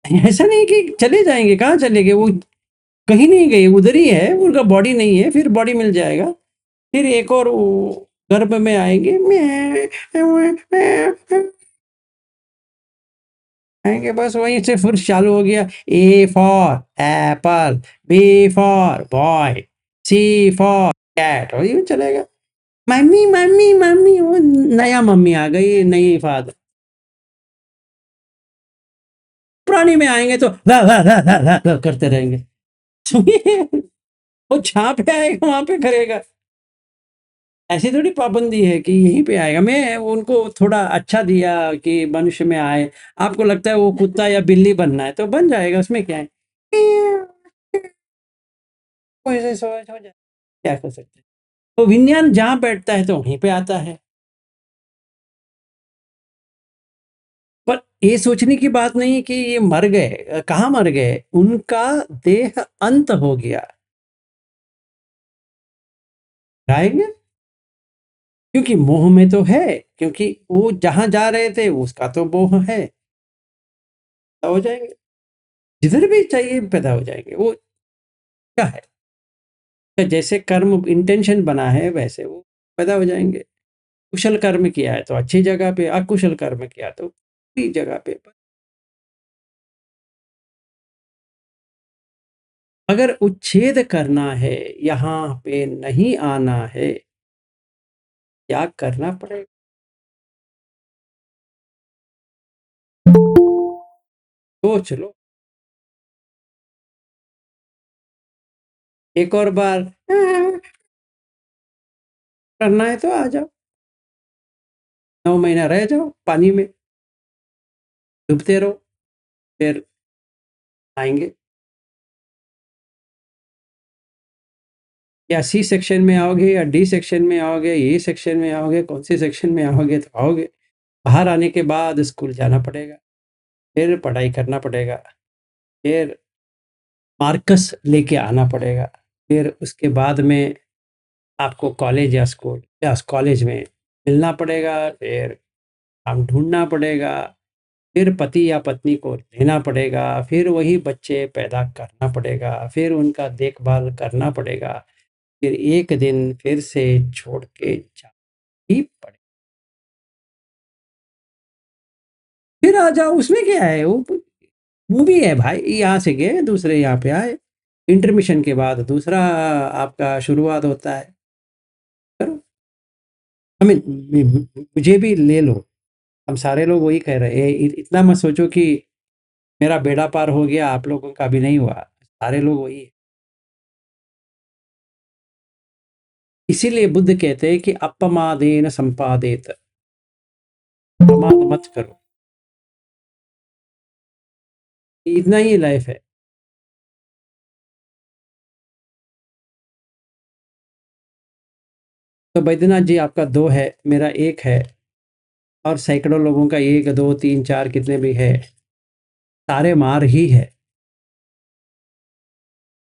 ऐसा नहीं कि चले जाएंगे। कहाँ चले गए वो, कहीं नहीं गए, उधर ही है, उनका बॉडी नहीं है, फिर बॉडी मिल जाएगा, फिर एक और गर्भ में आएंगे, आएंगे, बस वहीं से फिर चालू हो गया। A for apple, B for boy, C for cat, और यूं चलेगा। मम्मी मम्मी मम्मी, वो नया मम्मी आ गई, नई फादर। पुरानी में आएंगे तो ला ला ला ला ला ला करते रहेंगे। वो जहाँ पे आएगा वहां पे करेगा, ऐसी थोड़ी पाबंदी है कि यहीं पे आएगा। मैं उनको थोड़ा अच्छा दिया कि मनुष्य में आए, आपको लगता है वो कुत्ता या बिल्ली बनना है तो बन जाएगा, उसमें क्या है, कोई से सोच हो जाए, क्या कर सकते हैं। तो विज्ञान जहाँ बैठता है तो वहीं पे आता है। पर ये सोचने की बात नहीं कि ये मर गए, कहाँ मर गए, उनका देह अंत हो गया, आएंगे, क्योंकि मोह में तो है, क्योंकि वो जहां जा रहे थे उसका तो मोह है, हो जाएंगे, जिधर भी चाहिए पैदा हो जाएंगे। वो क्या है, तो जैसे कर्म इंटेंशन बना है वैसे वो पैदा हो जाएंगे। कुशल कर्म किया है तो अच्छी जगह पे, अकुशल कर्म किया तो बुरी जगह पे। अगर उच्छेद करना है, यहाँ पे नहीं आना है, क्या करना पड़ेगा? सोच लो एक और बार, करना है तो आ जाओ, 9 महीना रह जाओ पानी में, डूबते रहो, फिर आएंगे। या सी सेक्शन में आओगे या डी सेक्शन में आओगे, ए सेक्शन में आओगे, कौन से सेक्शन में आओगे तो आओगे। बाहर आने के बाद स्कूल जाना पड़ेगा, फिर पढ़ाई करना पड़ेगा, फिर मार्कस लेके आना पड़ेगा, फिर उसके बाद में आपको कॉलेज या स्कूल या कॉलेज में मिलना पड़ेगा, फिर काम ढूंढना पड़ेगा, फिर पति या पत्नी को लेना पड़ेगा, फिर वही बच्चे पैदा करना पड़ेगा, फिर उनका देखभाल करना पड़ेगा, फिर एक दिन फिर से छोड़ के जाना ही पड़ेगा। फिर आ जाओ, उसमें क्या है, वो भी है भाई, यहाँ से गए दूसरे यहाँ पे आए, इंटरमिशन के बाद दूसरा आपका शुरुआत होता है। करो, आई मीन मुझे भी ले लो, हम सारे लोग वही कह रहे हैं। इतना मत सोचो कि मेरा बेड़ा पार हो गया, आप लोगों का भी नहीं हुआ, सारे लोग वही है। इसीलिए बुद्ध कहते हैं कि अपमादेन संपादेत, प्रमाद मत करो, इतना ही लाइफ है। तो बैद्यनाथ जी आपका 2 है, मेरा 1 है, और सैकड़ों लोगों का 1 2 3 4 कितने भी है, सारे मार ही है।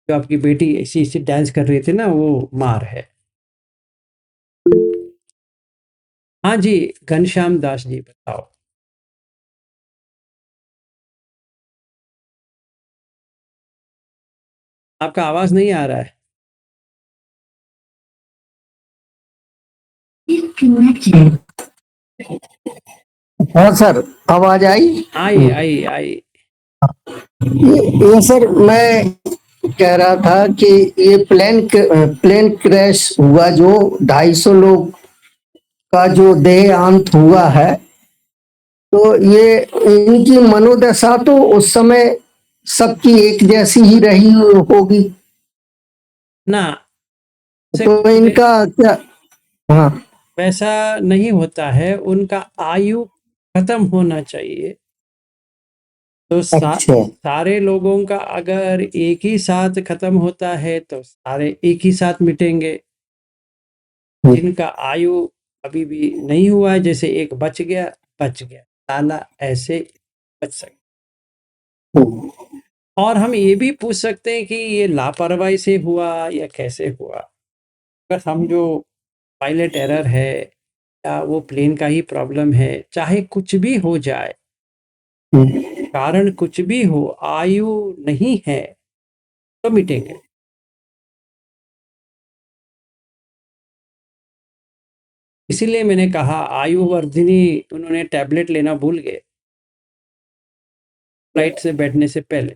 जो आपकी बेटी ऐसी ऐसी डांस कर रही थी ना, वो मार है। हाँ जी, घनश्याम दास जी बताओ। आपका आवाज नहीं आ रहा है। हाँ सर, आवाज आई? आई आई आई। ये सर मैं कह रहा था कि ये प्लेन क्रैश हुआ, जो 250 लोग का जो देह अंत हुआ है, तो ये इनकी मनोदशा तो उस समय सबकी एक जैसी ही रही होगी ना, से तो इनका क्या? हाँ, वैसा नहीं होता है, उनका आयु खत्म होना चाहिए। तो अच्छा। सारे लोगों का अगर एक ही साथ खत्म होता है तो सारे एक ही साथ मिटेंगे। जिनका आयु अभी भी नहीं हुआ है, जैसे एक बच गया साला, ऐसे बच सकते। और हम ये भी पूछ सकते हैं कि ये लापरवाही से हुआ या कैसे हुआ। अगर समझो पायलट एरर है या वो प्लेन का ही प्रॉब्लम है, चाहे कुछ भी हो जाए, कारण कुछ भी हो, आयु नहीं है तो मिटेंगे। इसीलिए मैंने कहा आयु वर्धिनी उन्होंने टैबलेट लेना भूल गए फ्लाइट से बैठने से पहले।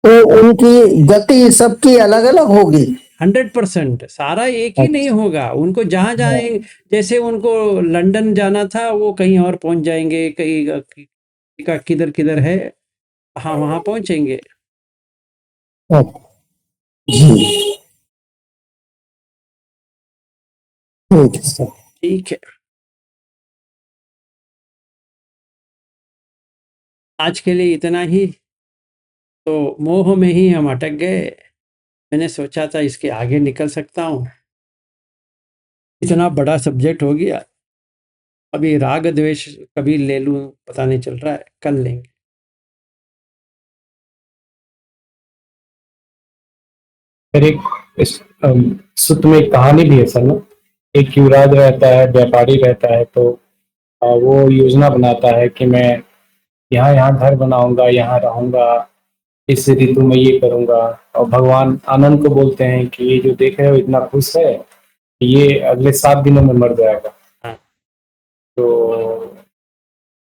तो उनकी गति सबकी अलग अलग होगी। 100% सारा एक ही नहीं होगा। उनको जहां जाएंगे, जैसे उनको लंदन जाना था, वो कहीं और पहुंच जाएंगे, कहीं का किधर किधर है, हाँ वहां पहुंचेंगे। जी, ठीक है सर। ठीक है, आज के लिए इतना ही। तो मोह में ही हम अटक गए। मैंने सोचा था इसके आगे निकल सकता हूँ, इतना बड़ा सब्जेक्ट हो गया। अभी राग द्वेष कभी ले लूं पता नहीं चल रहा है, कल लेंगे। फिर एक इस सूत्र में एक कहानी भी है सर ना। एक युवराज रहता है, व्यापारी रहता है, तो वो योजना बनाता है कि मैं यहाँ यहाँ घर बनाऊंगा, यहाँ रहूंगा, इस ऋतु में ये करूंगा। और भगवान आनंद को बोलते हैं कि ये जो देख रहे हो इतना खुश है, ये अगले 7 दिनों में मर जाएगा। हाँ, तो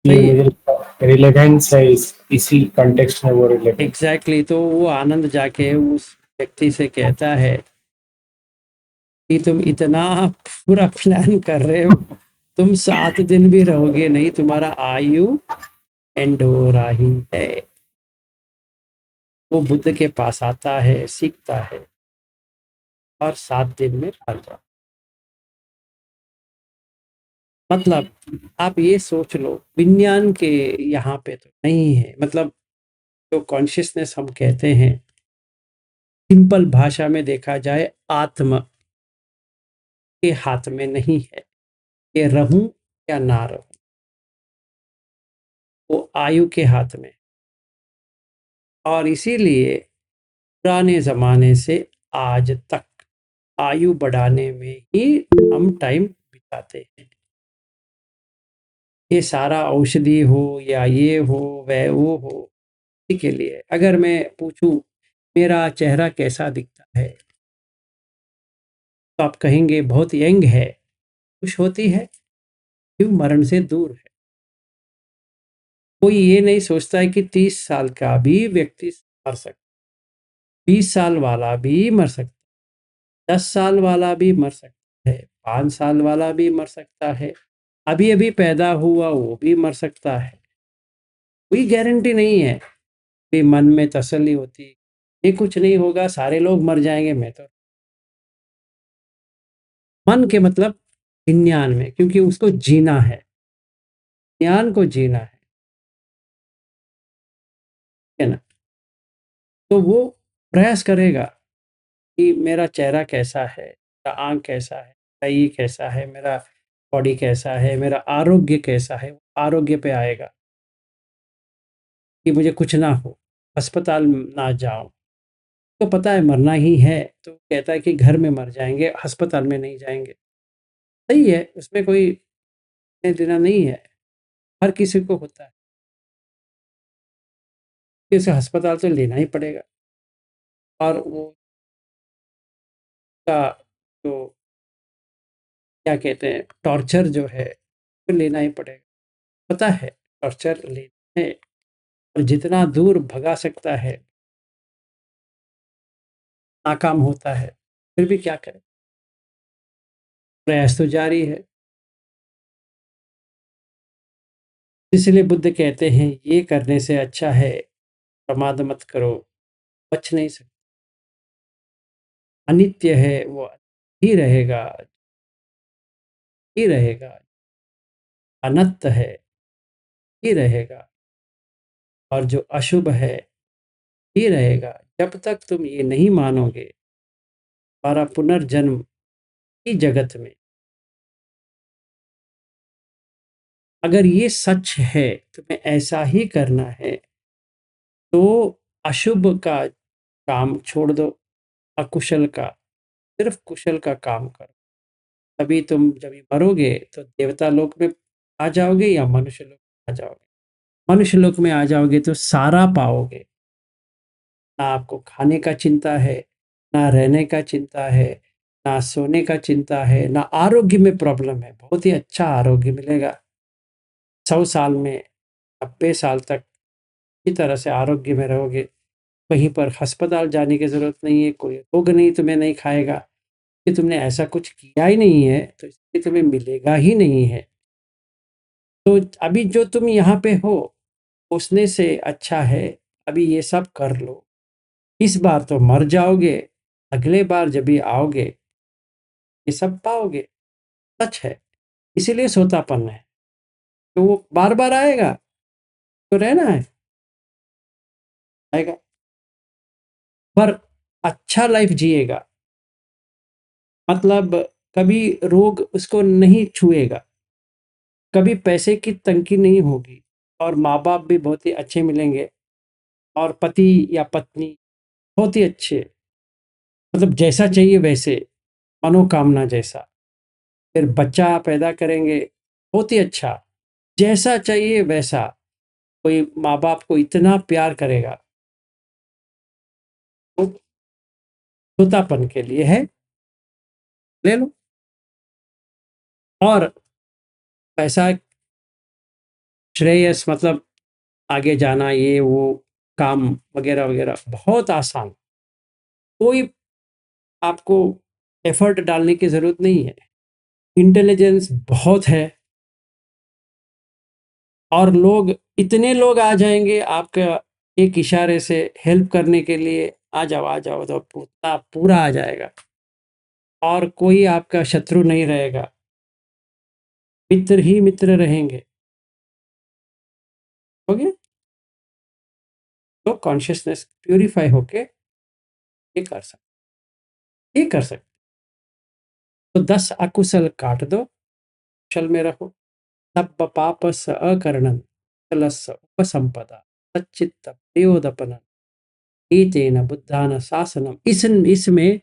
ये सही है। मुझे रिलेवेंस है, इसी कंटेक्स्ट में वो रिलेवेंस। एग्जैक्टली। तो वो आनंद जाके उस व्यक्ति से कहता है कि तुम इतना पूरा प्लान कर रहे हो, तुम 7 दिन भी रहोगे नहीं, तुम्हारा आयु एंड हो रही है। वो बुद्ध के पास आता है, सीखता है और 7 दिन में मर जाता। मतलब आप ये सोच लो, विज्ञान के यहाँ पे तो नहीं है। मतलब जो कॉन्शियसनेस हम कहते हैं, सिंपल भाषा में देखा जाए, आत्मा के हाथ में नहीं है कि रहूं या ना रहूं, वो आयु के हाथ में। और इसीलिए पुराने जमाने से आज तक आयु बढ़ाने में ही हम टाइम बिताते हैं। ये सारा औषधि हो या ये हो वह वो हो, इसी के लिए। अगर मैं पूछूं मेरा चेहरा कैसा दिखता है, तो आप कहेंगे बहुत यंग है, खुश होती है, क्यों, मरण से दूर है। कोई ये नहीं सोचता है कि 30 साल का भी व्यक्ति मर सकता, 20 साल वाला भी मर सकता, 10 साल वाला भी मर सकता है, 5 साल वाला भी मर सकता है, अभी अभी पैदा हुआ वो भी मर सकता है। कोई गारंटी नहीं है। भी मन में तसल्ली होती, ये कुछ नहीं होगा, सारे लोग मर जाएंगे, मैं तो। मन के मतलब विज्ञान में, क्योंकि उसको जीना है, ज्ञान को जीना है ना। तो वो प्रयास करेगा कि मेरा चेहरा कैसा है, मेरा आंख कैसा है, मेरा ये कैसा है, मेरा बॉडी कैसा है, मेरा आरोग्य कैसा है। आरोग्य पे आएगा कि मुझे कुछ ना हो, अस्पताल ना जाऊं। तो पता है मरना ही है, तो कहता है कि घर में मर जाएंगे, अस्पताल में नहीं जाएंगे। सही है, उसमें कोई देना नहीं है, हर किसी को होता है कि उसे अस्पताल तो लेना ही पड़ेगा। और वो का जो क्या कहते हैं, टॉर्चर जो है वो लेना ही पड़ेगा। पता है टॉर्चर लेना है, और जितना दूर भगा सकता है नाकाम होता है, फिर भी क्या करें, प्रयास तो जारी है। इसलिए बुद्ध कहते हैं ये करने से अच्छा है प्रमाद मत करो, बच नहीं सकते। अनित्य है वो ही रहेगा, ही रहेगा, अनंत है ही रहेगा, और जो अशुभ है ही रहेगा। जब तक तुम ये नहीं मानोगे हमारा पुनर्जन्म ही जगत में, अगर ये सच है तुम्हें ऐसा ही करना है, तो अशुभ का काम छोड़ दो, अकुशल का, सिर्फ कुशल का काम करो। तभी तुम जब मरोगे तो देवता लोक में आ जाओगे या मनुष्य लोक में आ जाओगे। मनुष्य लोक में आ जाओगे तो सारा पाओगे, ना आपको खाने का चिंता है, ना रहने का चिंता है, ना सोने का चिंता है, ना आरोग्य में प्रॉब्लम है। बहुत ही अच्छा आरोग्य मिलेगा। 100 साल में 90 साल तक इसी तरह से आरोग्य में रहोगे। कहीं पर अस्पताल जाने की जरूरत नहीं है, कोई रोग नहीं तुम्हें नहीं खाएगा, कि तुमने ऐसा कुछ किया ही नहीं है, तो इसलिए तुम्हें मिलेगा ही नहीं है। तो अभी जो तुम यहाँ पे हो उसने से अच्छा है अभी ये सब कर लो। इस बार तो मर जाओगे, अगले बार जब भी आओगे ये सब पाओगे। सच है, इसीलिए सोतापन है। तो वो बार बार आएगा तो रहना है, आएगा, पर अच्छा लाइफ जिएगा। मतलब कभी रोग उसको नहीं छुएगा, कभी पैसे की तंगी नहीं होगी, और माँ बाप भी बहुत ही अच्छे मिलेंगे, और पति या पत्नी बहुत ही अच्छे, मतलब जैसा चाहिए वैसे, मनोकामना जैसा। फिर बच्चा पैदा करेंगे बहुत ही अच्छा, जैसा चाहिए वैसा। कोई माँ बाप को इतना प्यार करेगा, तो तोतापन के लिए है, ले लो। और पैसा श्रेयस मतलब आगे जाना, ये वो काम वगैरह वगैरह बहुत आसान, कोई आपको एफर्ट डालने की जरूरत नहीं है। इंटेलिजेंस बहुत है, और लोग इतने लोग आ जाएंगे आपका एक इशारे से हेल्प करने के लिए, आ जाओ तो पूरा पूरा आ जाएगा, और कोई आपका शत्रु नहीं रहेगा, मित्र ही मित्र रहेंगे। ओके, तो कॉन्शियसनेस प्यूरिफाई होके ये कर सकते। तो 10 अकुशल काट दो, कुशल में रहो। तब पापस अकरणं कुशलस्य उपसंपदा सच्चित्त प्रयोदपनं एतेन बुद्धान शासनम। इसमें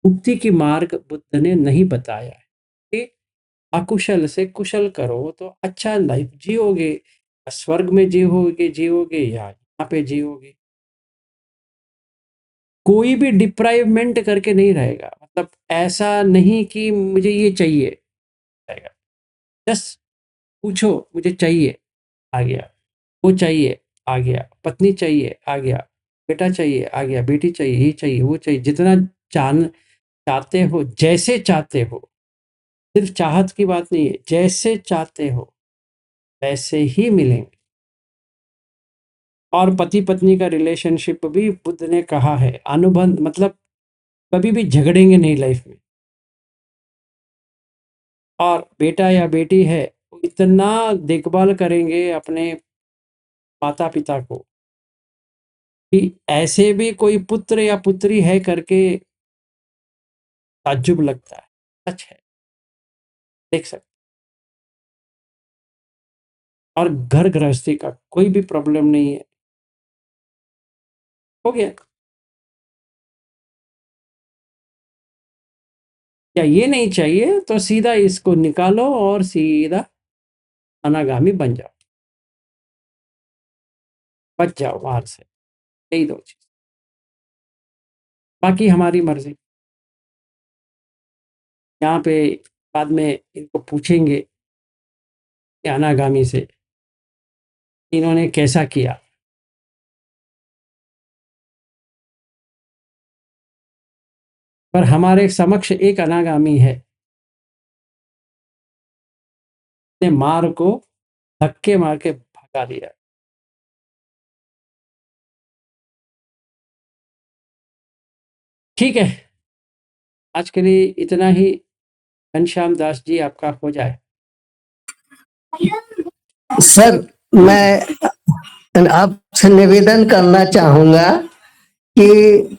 मुक्ति की मार्ग बुद्ध ने नहीं बताया है कि अकुशल से कुशल करो तो अच्छा लाइफ जियोगे, स्वर्ग में जियोगे या यहाँ पे जियोगे। कोई भी डिप्राइवमेंट करके नहीं रहेगा, मतलब ऐसा नहीं कि मुझे ये चाहिए रहेगा। बस पूछो मुझे चाहिए, आ गया। वो चाहिए, आ गया। पत्नी चाहिए, आ गया। बेटा चाहिए, आ गया। बेटी चाहिए, ये चाहिए, वो चाहिए। जितना चाहते हो, जैसे चाहते हो, सिर्फ चाहत की बात नहीं है, जैसे चाहते हो वैसे ही मिलेंगे। और पति पत्नी का रिलेशनशिप भी बुद्ध ने कहा है, अनुबंध मतलब कभी भी झगड़ेंगे नहीं लाइफ में। और बेटा या बेटी है, इतना देखभाल करेंगे अपने माता पिता को कि ऐसे भी कोई पुत्र या पुत्री है करके ताज्जुब लगता है। सच है, देख सकते। और घर गृहस्थी का कोई भी प्रॉब्लम नहीं है, हो गया। या ये नहीं चाहिए तो सीधा इसको निकालो और सीधा अनागामी बन जाओ, बच जाओ वहां से। यही दो चीज, बाकी हमारी मर्जी। यहाँ पे बाद में इनको पूछेंगे कि अनागामी से इन्होंने कैसा किया। पर हमारे समक्ष एक अनागामी है, ने मार को धक्के मार के भगा दिया। ठीक है, आज के लिए इतना ही। घनश्याम दास जी, आपका हो जाए। सर, मैं आपसे निवेदन करना चाहूंगा कि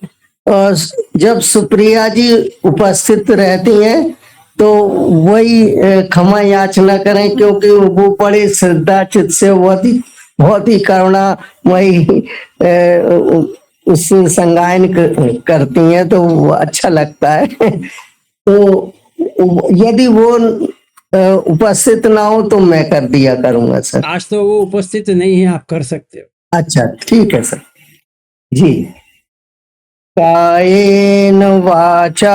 जब सुप्रिया जी उपस्थित रहती हैं तो वही क्षमा याचना करें, क्योंकि वो बड़े श्रद्धा चित्त से बहुत ही करुणामयी उससे संगायन करती हैं, तो वो अच्छा लगता है। तो यदि वो उपस्थित ना हो तो मैं कर दिया करूंगा सर। आज तो वो उपस्थित नहीं है, आप कर सकते हो। अच्छा, ठीक है सर जी। कायेन वाचा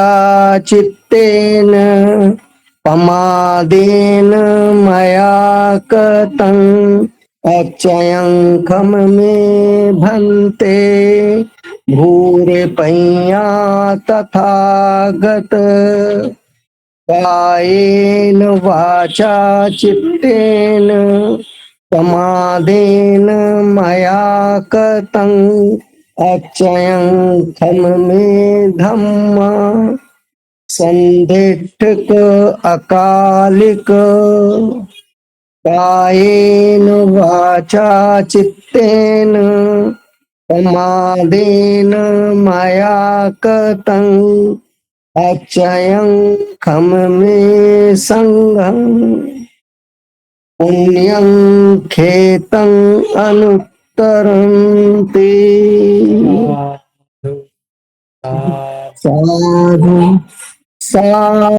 चित्तेन प्रमादेन मया कृतं अक्षयं खम मे भन्ते भूरिपैया तथागत। कायेन वाचा चित्तेन प्रमादेन मया कृतं अक्षयं खम मे धम्मा संदिष्टिक अकालिक। कायेन वाचा चित्तेन प्रमादेन मया कृतं अक्षयं खम मे संघं पुण्यं खेतं अनुत्तरन्ति। साधु, साधु। साधु साधु।